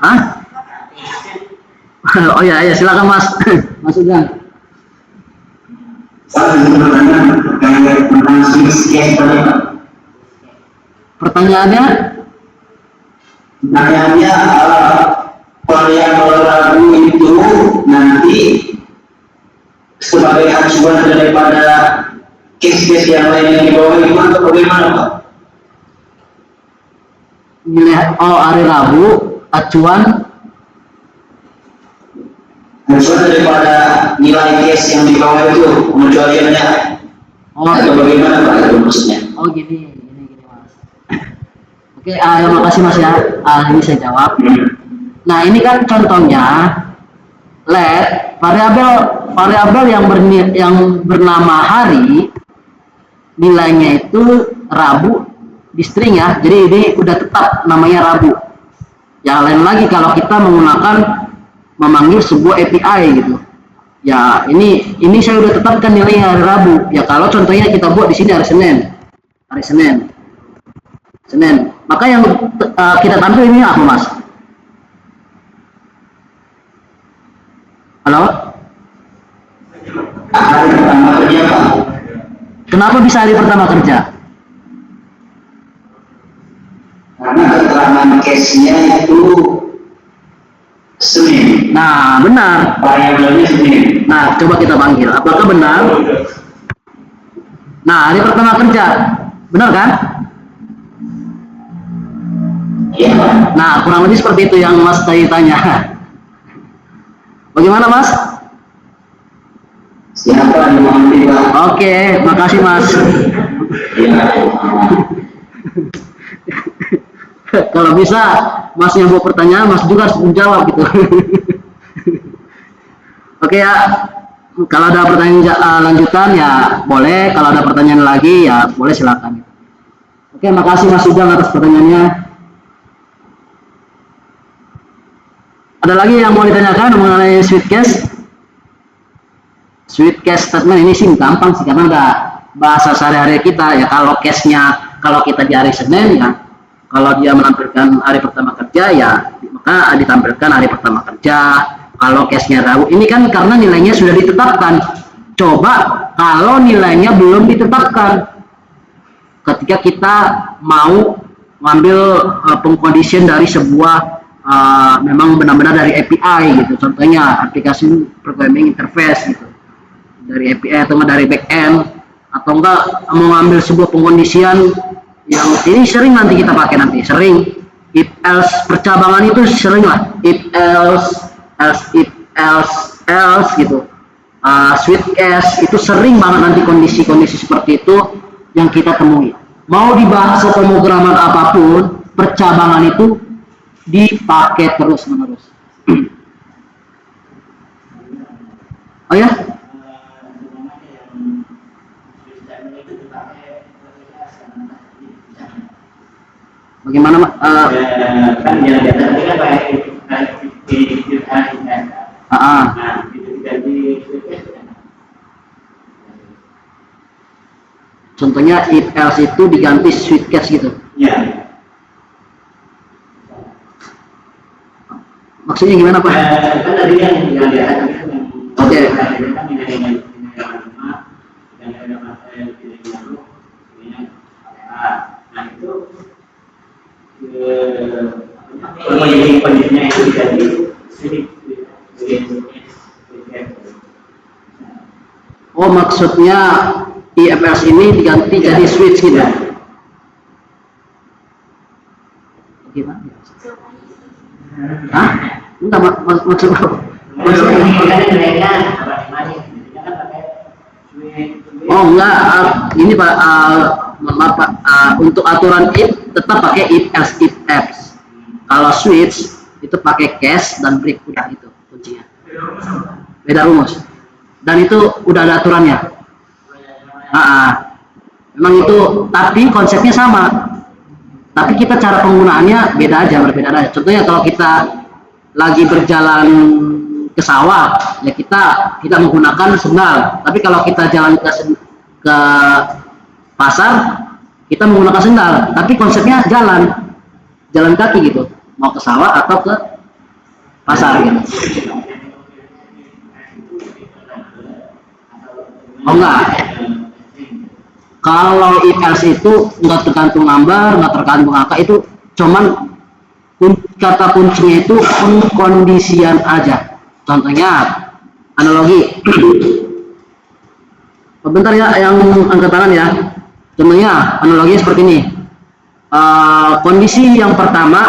Hah? Oh ya, silakan Mas. Mas Ujang. Pertanyaannya? Pertanyaannya varian lagu itu nanti sebagai acuan daripada case-case yang lain yang di bawah itu atau bagaimana Pak? Nilai hari Rabu acuan daripada nilai case yang di bawah itu pengecualiannya atau bagaimana Pak itu maksudnya? Oh gini Mas. Oke, terima kasih Mas ya. Ini saya jawab. Nah ini kan contohnya let variabel yang bernama hari nilainya itu Rabu di string ya. Jadi ini udah tetap namanya Rabu. Yang lain lagi kalau kita menggunakan memanggil sebuah API gitu. Ya ini saya udah tetapkan nilainya hari Rabu. Ya kalau contohnya kita buat di sini hari Senin. Maka yang kita tampil ini apa Mas? Halo? Hari pertama kerja Pak. Kenapa bisa hari pertama kerja? Karena keterangan case-nya itu Senin. Nah, benar. Variabelnya Senin. Nah, coba kita panggil. Apakah benar? Nah, hari pertama kerja. Benar kan? Iya Pak. Nah, kurang lebih seperti itu yang Mas tadi tanya. Bagaimana Mas? Siapa yang mengerti Pak? Oke, makasih Mas. Iya. Kalau bisa Mas yang buat pertanyaan, Mas juga harus menjawab gitu. Oke ya, kalau ada pertanyaan lanjutan ya boleh, kalau ada pertanyaan lagi ya boleh silakan. Oke, makasih Mas Ujang atas pertanyaannya. Ada lagi yang mau ditanyakan mengenai sweet case? Sweet case statement ini sih gampang sih karena udah bahasa sehari-hari kita ya. Kalau case-nya kalau kita di hari Senin ya, kalau dia menampilkan hari pertama kerja ya maka ditampilkan hari pertama kerja. Kalau case-nya Rabu ini kan karena nilainya sudah ditetapkan. Coba kalau nilainya belum ditetapkan, ketika kita mau ngambil pengkondisian dari sebuah memang benar-benar dari API gitu, contohnya aplikasi programming interface gitu, dari API atau dari backend, atau enggak mau ngambil sebuah pengkondisian yang ini sering nanti kita pakai nanti, sering if else percabangan itu sering lah, if else gitu, sweet case itu sering banget nanti kondisi-kondisi seperti itu yang kita temui. Mau di bahasa pemrograman apapun, percabangan itu dipakai terus menerus. Oh ya? Bagaimana Mak? Kan yang biasa kita pakai contohnya if else itu diganti sweet case gitu. Ya. Maksudnya gimana Pak? Kan tadi yang biasa Oke. Nah itu kondisinya itu jadi oh maksudnya IFS ini diganti jadi switch gitu. Gimana? Hah? Enggak maksudnya. Oh enggak, ini Pak, maaf Pak, untuk aturan if tetap pakai if else. Kalau switch itu pakai case dan break, udah itu kuncinya. Beda rumus. Dan itu udah ada aturannya. Memang itu, tapi konsepnya sama. Tapi kita cara penggunaannya beda aja, berbeda aja. Contohnya kalau kita lagi berjalan ke sawah, ya kita menggunakan sendal. Tapi kalau kita jalan ke pasar, kita menggunakan sendal. Tapi konsepnya jalan kaki gitu. Mau ke sawah atau ke pasar gitu. Oh enggak. Kalau IPS itu nggak tergantung number, nggak tergantung angka, itu cuman kata kuncinya itu pengkondisian aja. Contohnya analogi. Bentar ya, yang angkat tangan ya. Contohnya analogi seperti ini. Kondisi yang pertama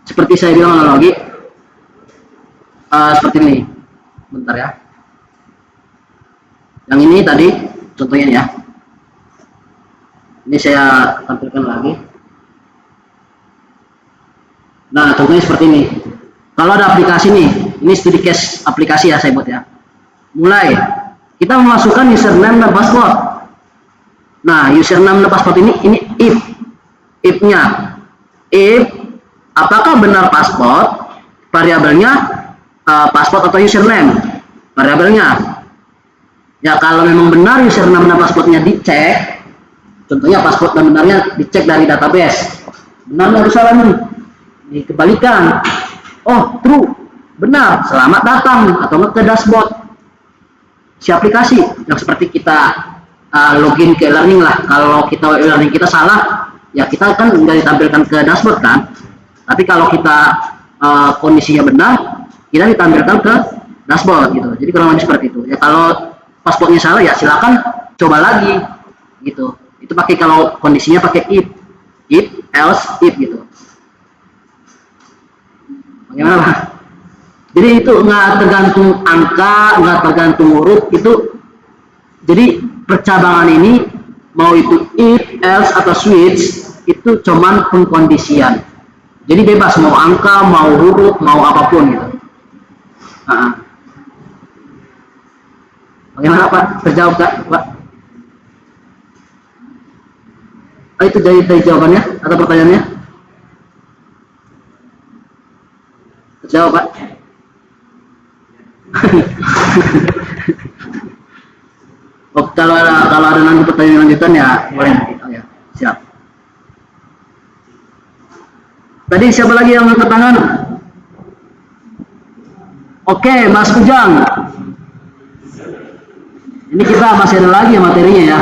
seperti saya bilang analogi seperti ini. Bentar ya. Yang ini tadi contohnya ya. Ini saya tampilkan lagi. Nah, contohnya seperti ini. Kalau ada aplikasi nih, ini studi case aplikasi ya saya buat ya. Mulai, kita memasukkan username dan password. Nah, username dan password ini if-nya. If, apakah benar password, variabelnya password atau username, variabelnya. Ya, kalau memang benar username dan passwordnya dicek, contohnya password dan benarnya dicek dari database. Benar nggak salah nih? Dikembalikan. Oh, true. Benar. Selamat datang atau ke dashboard si aplikasi yang seperti kita login ke learning lah. Kalau kita learning kita salah, ya kita kan nggak ditampilkan ke dashboard kan. Tapi kalau kita kondisinya benar, kita ditampilkan ke dashboard gitu. Jadi kurang lebih seperti itu. Ya kalau passwordnya salah ya silakan coba lagi gitu. Itu pakai kalau kondisinya pakai if else if gitu. Bagaimana Pak? Jadi itu nggak tergantung angka, nggak tergantung huruf itu. Jadi percabangan ini mau itu if else atau switch itu cuman pengkondisian. Jadi bebas mau angka, mau huruf, mau apapun gitu. Bagaimana Pak? Terjawab Pak? Itu dari jawabannya atau pertanyaannya? Terjawab Pak? Oh, kalau ada nanti pertanyaan lanjutan ya boleh nanti. Oh ya, siap. Tadi siapa lagi yang angkat tangan? Oke, Mas Ujang. Ini kita masih ada lagi materinya ya.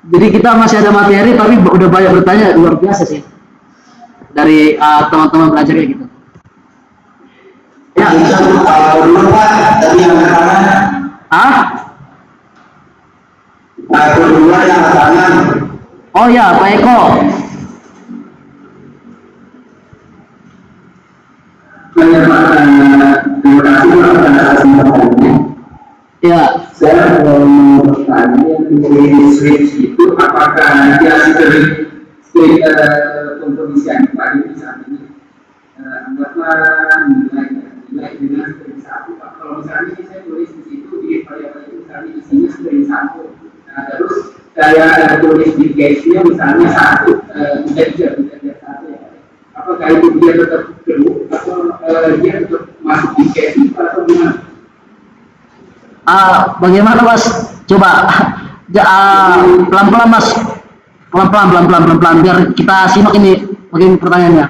Jadi kita masih ada materi tapi udah banyak bertanya, luar biasa sih. Dari teman-teman belajar kayak gitu. Ya. Dulu Pak, tadi yang pertama. Aku duluan yang pertama. Oh ya, Pak Eko. Terima kasih atas kesempatannya. Ya. Saya mau bertanya di switch itu apakah dia string pengkondisian tadi misalnya anggaplah nilai dengan string satu. Kalau misalnya saya tulis di situ di variabel itu misalnya isinya string satu. Nah terus saya tulis di case-nya misalnya satu integer satu ya. Apakah itu dia tetap true atau dia tetap masuk di case itu atau gimana? Bagaimana Mas? Coba pelan-pelan Mas, pelan-pelan biar kita simak ini bagaimana pertanyaannya.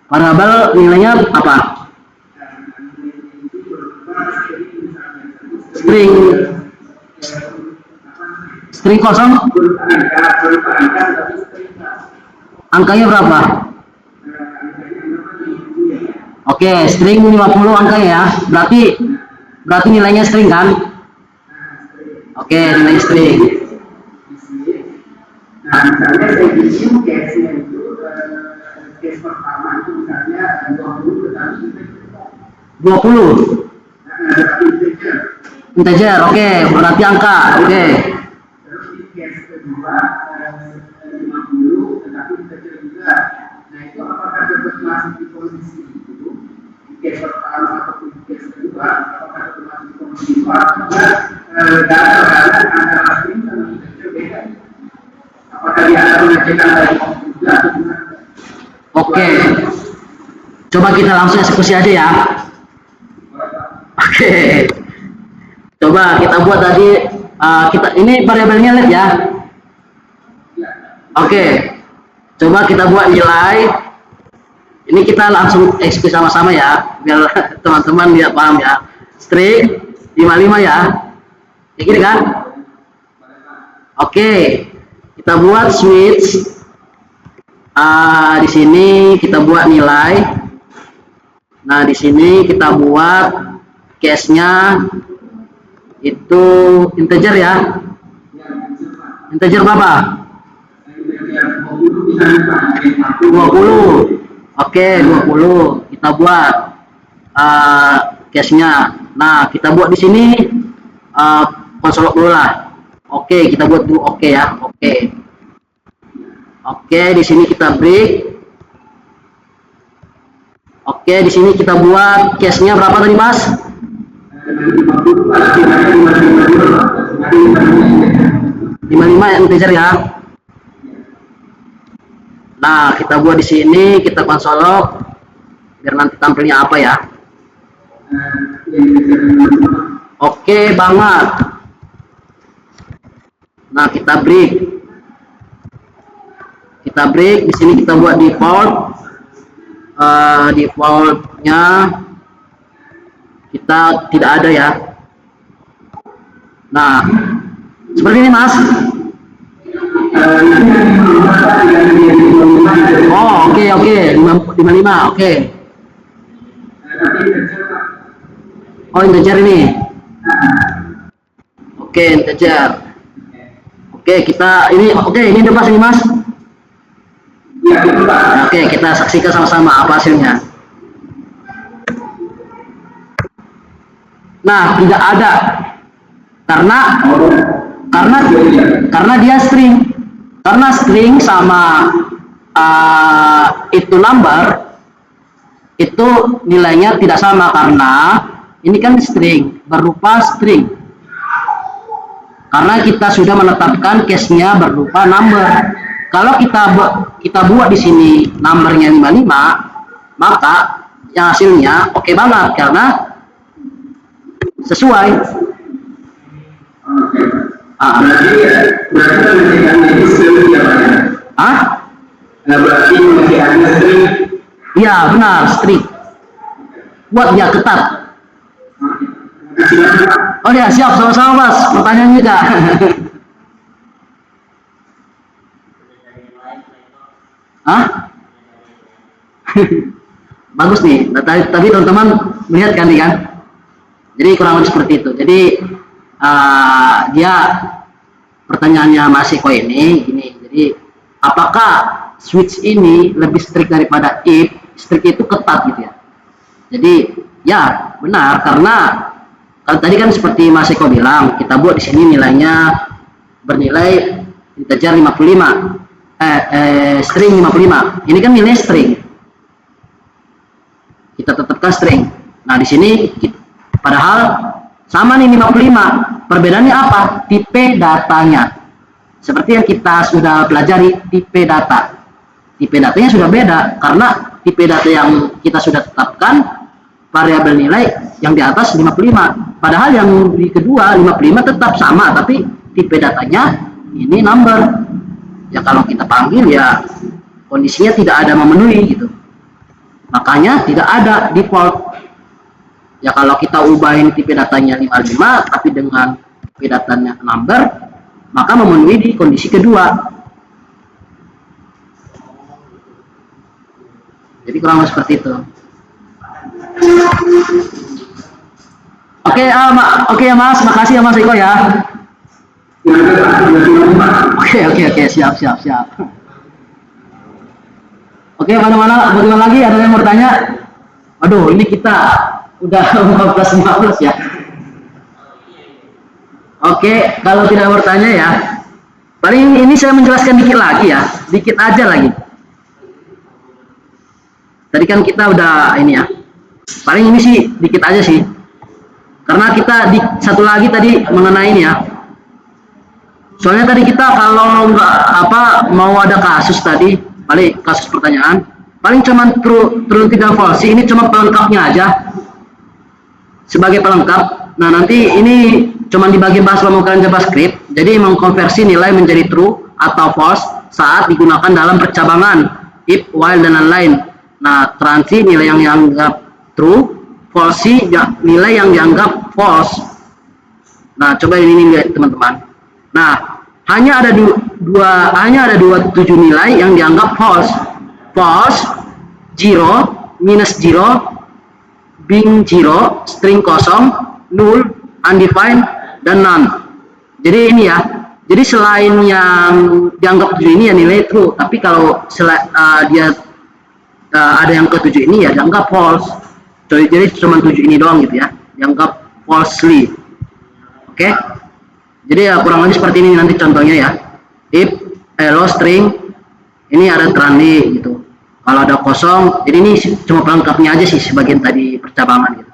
Variabel nilainya apa? String kosong? Angkanya berapa? Oke, string 50 angkanya ya. Berarti nilainya string kan? Oke, nilai string. Nah, misalnya saya bikin case-nya itu case pertama itu misalnya 20 tetapi 20. Integer, oke, berarti angka, oke. Terus di case kedua 50 tetapi integer juga. Nah itu apakah tetap masuk di posisi itu? Di case pertama ataupun case kedua, apakah termasuk komoditi data antara string sama integer beda? Apakah dia akan mengecekkan dari komoditi juga atau gimana? Oke, coba kita langsung eksekusi aja ya. Oke, coba kita buat tadi ini variabelnya lihat ya. Oke, coba kita buat nilai. Ini kita langsung eksekusi sama-sama ya, biar teman-teman dia paham ya. String 55 ya, kayak gini kan? Oke, kita buat switch. Di sini kita buat nilai. Nah, di sini kita buat case-nya itu integer ya. Integer berapa? 20. Oke, 20. Kita buat case-nya. Nah, kita buat di sini konsol dulu lah. Oke, kita buat dulu oke ya. Oke. Oke, di sini kita break. Oke, di sini kita buat case-nya berapa tadi, Mas? 55 integer ya. Nah, kita buat di sini, kita konsolok biar nanti tampilnya apa ya. Oke banget. Nah, kita break. Kita break, di sini kita buat default. Defaultnya kita tidak ada ya. Nah, seperti ini Mas. Oh, oke, 55, oke. Oh, integer ini. Oke, integer. Oke, kita ini ini udah pas ini Mas. Oke, kita saksikan sama-sama apa hasilnya. Nah, tidak ada karena dia string. Karena string sama itu number itu nilainya tidak sama, karena ini kan string berupa string. Karena kita sudah menetapkan case-nya berupa number. Kalau kita buat di sini numbernya 55, maka yang hasilnya oke banget karena sesuai. Berarti masih ada string. Iya benar, string. Buat dia ketat. Oh ya, siap, sama-sama Mas. Pertanyaan juga. Bagus nih. Tadi teman-teman melihat kan nih kan. Jadi kurang lebih seperti itu. Jadi dia pertanyaannya Mas Eko ini gini. Jadi apakah switch ini lebih strict daripada if? Strict itu ketat gitu ya. Jadi ya benar, karena kalau tadi kan seperti Mas Eko bilang, kita buat di sini nilainya bernilai integer 55. String 55. Ini kan nilai string. Kita tetapkan string. Nah, di sini padahal sama nih 55. Perbedaannya apa? Tipe datanya. Seperti yang kita sudah pelajari, tipe data. Tipe datanya sudah beda karena tipe data yang kita sudah tetapkan variabel nilai yang di atas 55. Padahal yang di kedua 55 tetap sama, tapi tipe datanya ini number. Ya kalau kita panggil ya kondisinya tidak ada memenuhi gitu, makanya tidak ada default. Ya kalau kita ubahin tipe datanya 55 tapi dengan tipe datanya number, maka memenuhi di kondisi kedua. Jadi kurang lebih seperti itu. Oke ya Mas, makasih ya Mas Eko ya. Oke, siap. Oke, bagaimana lagi? Ada yang mau bertanya? Aduh, ini kita udah 15 ya. Oke, kalau tidak bertanya ya, paling ini saya menjelaskan dikit lagi ya, dikit aja lagi. Tadi kan kita udah ini ya, Paling ini sih dikit aja sih. Karena kita di satu lagi tadi mengenai ini ya. Soalnya tadi kita kalau nggak mau ada kasus tadi, paling kasus pertanyaan, paling cuman true tidak false. Ini cuma pelengkapnya aja. Sebagai pelengkap. Nah, nanti ini cuman di bagian bahas pemrograman JavaScript. Jadi mengkonversi nilai menjadi true atau false saat digunakan dalam percabangan if, while, dan lain-lain. Nah, transi nilai yang dianggap true, false nilai yang dianggap false. Nah, coba ini teman-teman. Nah, hanya ada hanya ada 27 nilai yang dianggap false. False, 0, minus 0, being 0, string kosong, null, undefined, dan none. Jadi ini ya. Jadi selain yang dianggap 7 ini ya nilai true, tapi kalau dia ada yang ke-7 ini ya dianggap false. Jadi cuma 7 ini doang gitu ya, dianggap falsely. Oke? Jadi ya kurang lebih seperti ini nanti contohnya ya. If hello string ini ada tranny gitu. Kalau ada kosong, jadi ini cuma pelengkapnya aja sih sebagian tadi percabangan gitu.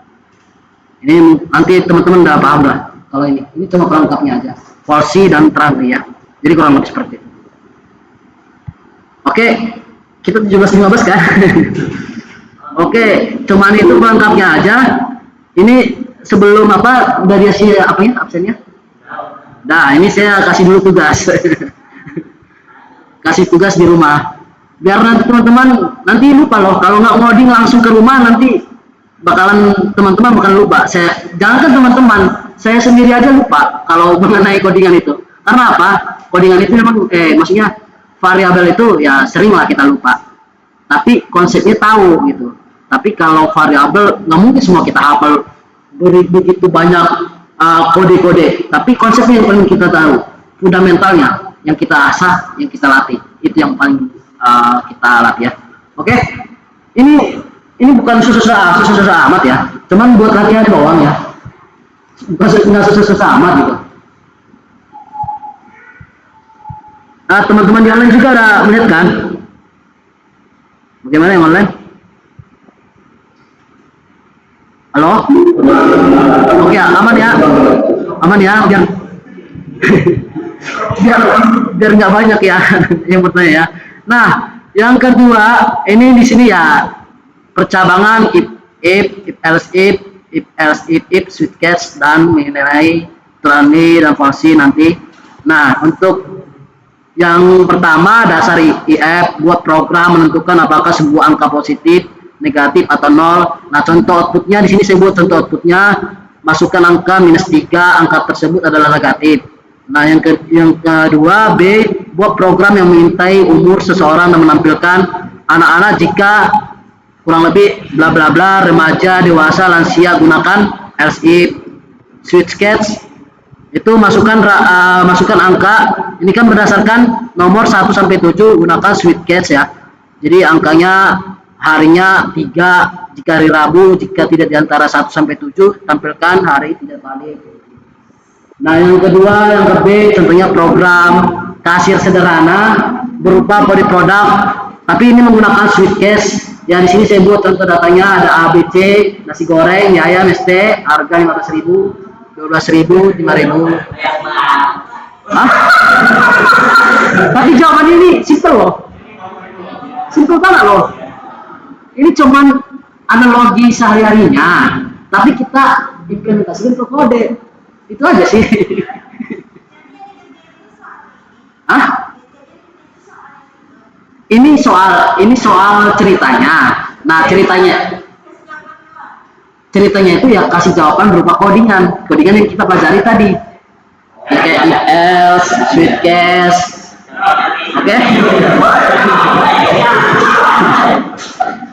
Ini nanti teman-teman udah paham lah. Kalau ini cuma pelengkapnya aja. False dan tranny ya. Jadi kurang lebih seperti itu. Oke, kita 17:15 kan? Oke, cuman itu pelengkapnya aja. Ini sebelum udah dia sih absennya? Nah, ini saya kasih dulu tugas. Kasih tugas di rumah. Biar nanti teman-teman nanti lupa loh. Kalau nggak ngoding langsung ke rumah nanti teman-teman bakal lupa. Jangankan teman-teman, saya sendiri aja lupa kalau mengenai codingan itu. Karena apa? Codingan itu memang maksudnya variabel itu ya sering lah kita lupa. Tapi konsepnya tahu gitu. Tapi kalau variabel nggak mungkin semua kita hafal begitu banyak kode-kode, tapi konsepnya yang paling kita tahu, fundamentalnya yang kita asah, yang kita latih, itu yang paling kita latih ya. Oke, ini bukan susah amat ya, cuman buat latihan doang ya, nggak susah amat gitu. Nah, teman-teman di online juga udah melihat kan? Bagaimana yang online? Halo? Oke, aman ya, biar nggak banyak ya yang bertanya ya. Nah, yang kedua ini di sini ya percabangan if else if, switch-case dan mengenai tranny dan false nanti. Nah, untuk yang pertama dasar if buat program menentukan apakah sebuah angka positif, negatif atau nol. Nah, contoh outputnya di sini saya buat contoh outputnya, masukkan angka -3, angka tersebut adalah negatif. Nah, yang kedua B, buat program yang mengintai umur seseorang dan menampilkan anak-anak jika kurang lebih bla bla bla, remaja, dewasa, lansia, gunakan else if. Switch case itu masukkan angka, ini kan berdasarkan nomor 1 sampai 7 gunakan switch case ya. Jadi angkanya harinya 3 jika hari Rabu, jika tidak di antara 1 sampai 7 tampilkan hari tidak valid. Nah, yang kedua, yang ke B, contohnya program kasir sederhana berupa body product, tapi ini menggunakan switch case. Ya, di sini saya buat contoh datanya ada ABC, nasi goreng, mie ayam, ST, harga 15.000, 12.000, 5.000. Hah? Tapi jawaban ini simple loh. Simple banget loh. Ini cuman analogi sehari-harinya, tapi kita implementasikan ke kode. Itu aja sih. Hah? Ini soal ceritanya. Nah, ceritanya itu ya kasih jawaban berupa codingan yang kita pelajari tadi. Ya, kayak if else, switch case. Oke?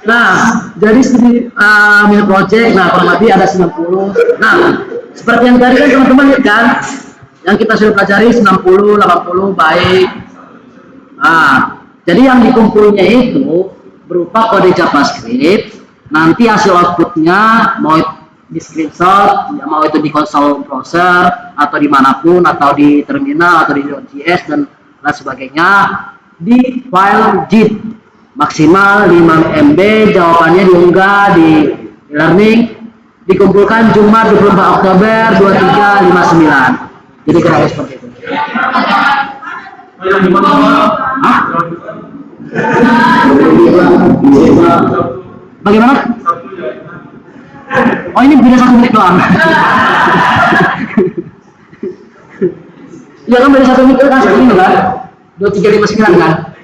Nah, jadi studi mini project, nah kurang lebih ada 90. Nah, seperti yang tadi kan teman-teman lihat kan, yang kita sudah pelajari 90, 80 baik. Nah, jadi yang dikumpulnya itu berupa kode JavaScript. Nanti hasil outputnya mau di screenshot, mau itu di konsol browser atau dimanapun, atau di terminal atau di .js dan lain sebagainya, di file zip maksimal 5 MB. Jawabannya diunggah di learning dikumpulkan Jumat 24 Oktober 2359. Jadi kira-kira seperti itu. Hah? Bagaimana? Oh, ini beda 1 menit doang. Ya kan beda 1 menit kan seperti ini kan? 2359 kan?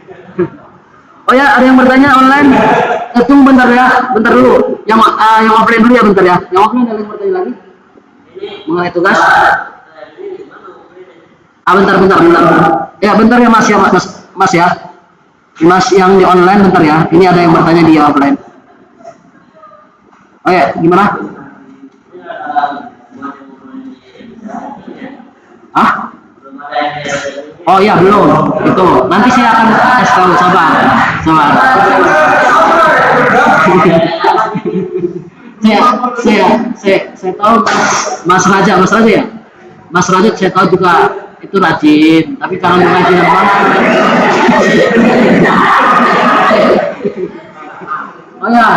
Oh ya, ada yang bertanya online? Tunggu bentar ya, bentar dulu. Yang offline dulu ya, bentar ya. Yang offline ada yang bertanya lagi? Mengenai tugas? Bentar. Ya, bentar ya Mas ya, Mas ya. Mas yang di online bentar ya. Ini ada yang bertanya di offline. Oh ya, gimana? Hah? Oh iya, belum. Itu. Nanti saya akan kasih tahu, sabar. saya tahu Mas Raja ya. Mas Raja saya tahu juga itu rajin, tapi jangan mengaji yang mana. Oh ya.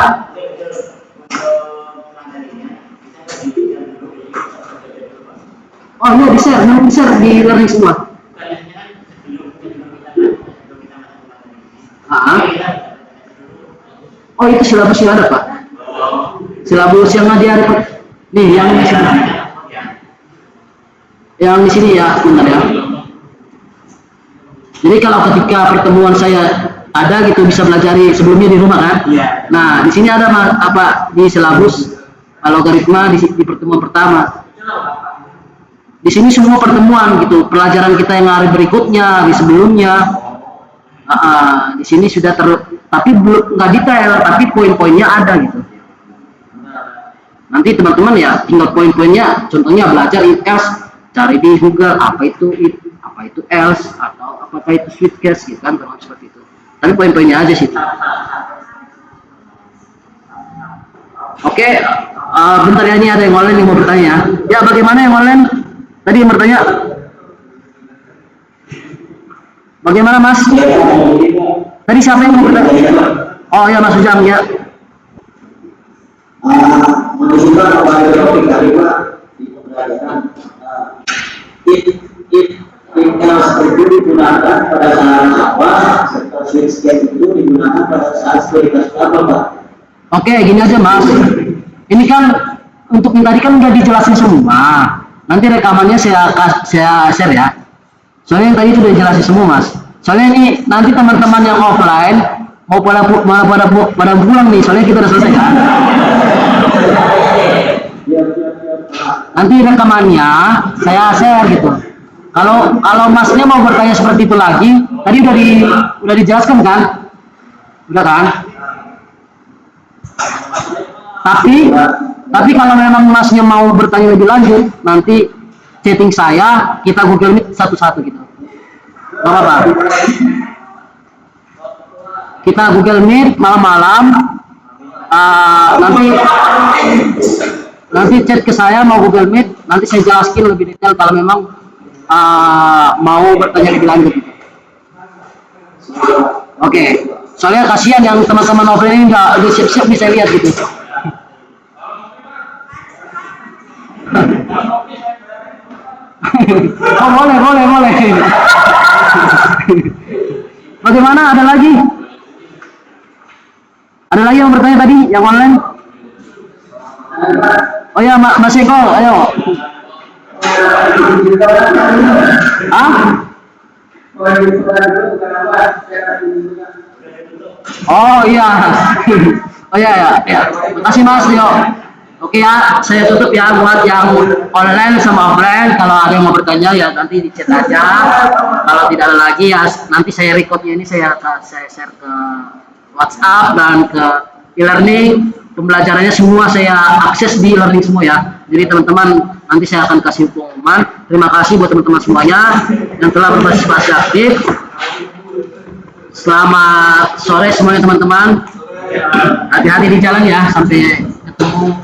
Oh iya, di-share di learning semua. Oh itu silabusnya ada Pak. Silabus yang di hari nih yang di sini. Yang di sini ya, bentar ya. Jadi kalau ketika pertemuan saya ada gitu bisa belajar sebelumnya di rumah kan? Nah di sini ada apa di silabus logaritma di pertemuan pertama. Di sini semua pertemuan gitu, pelajaran kita yang hari berikutnya, di sebelumnya. Di sini sudah tapi belum nggak detail, tapi poin-poinnya ada gitu. Nanti teman-teman ya tinggal poin-poinnya, contohnya belajar else, cari di Google apa itu else atau apakah itu switch case gitu kan, seperti itu. Tapi poin-poinnya aja sih. Oke, bentar ya, ini ada yang online yang mau bertanya. Ya, bagaimana yang online? Tadi yang bertanya. Bagaimana Mas? Tadi siapa yang mau bertanya? Oh ya Mas Ujang ya. Menunjukkan bahwa topik kalimat di pembelajaran else itu digunakan pada saat apa, serta switch case itu digunakan pada saat sekuritas apa. Oke, gini aja Mas. Ini kan untuk yang tadi kan udah dijelasin semua. Nanti rekamannya saya share ya. Soalnya yang tadi itu udah dijelasin semua Mas. Soalnya ini nanti teman-teman yang offline mau pada pulang nih. Soalnya kita udah selesai kan. Nanti rekamannya saya share gitu. Kalau Masnya mau bertanya seperti itu lagi, tadi udah dijelaskan kan? Udah kan? Tapi kalau memang Masnya mau bertanya lebih lanjut, nanti chatting saya, kita Google Meet satu-satu gitu. Gak apa-apa. Kita Google Meet malam-malam. Nanti chat ke saya mau Google Meet, nanti saya jelaskan lebih detail kalau memang mau bertanya lebih lanjut. Oke. Soalnya kasihan yang teman-teman offline ini udah siap-siap bisa lihat gitu. Oh boleh. Bagaimana? Ada lagi yang bertanya tadi yang online? Oh ya Mas Eko, ayo. Oh iya. Oh ya. Makasih Mas Yo. Oke ya, saya tutup ya buat yang online sama offline. Kalau ada yang mau bertanya ya nanti di chat aja. Kalau tidak ada lagi ya nanti saya recordnya ini saya share ke WhatsApp dan ke e-learning. Pembelajarannya semua saya akses di e-learning semua ya. Jadi teman-teman nanti saya akan kasih pengumuman. Terima kasih buat teman-teman semuanya yang telah berpartisipasi aktif. Selamat sore semuanya teman-teman. Hati-hati di jalan ya, sampai ketemu.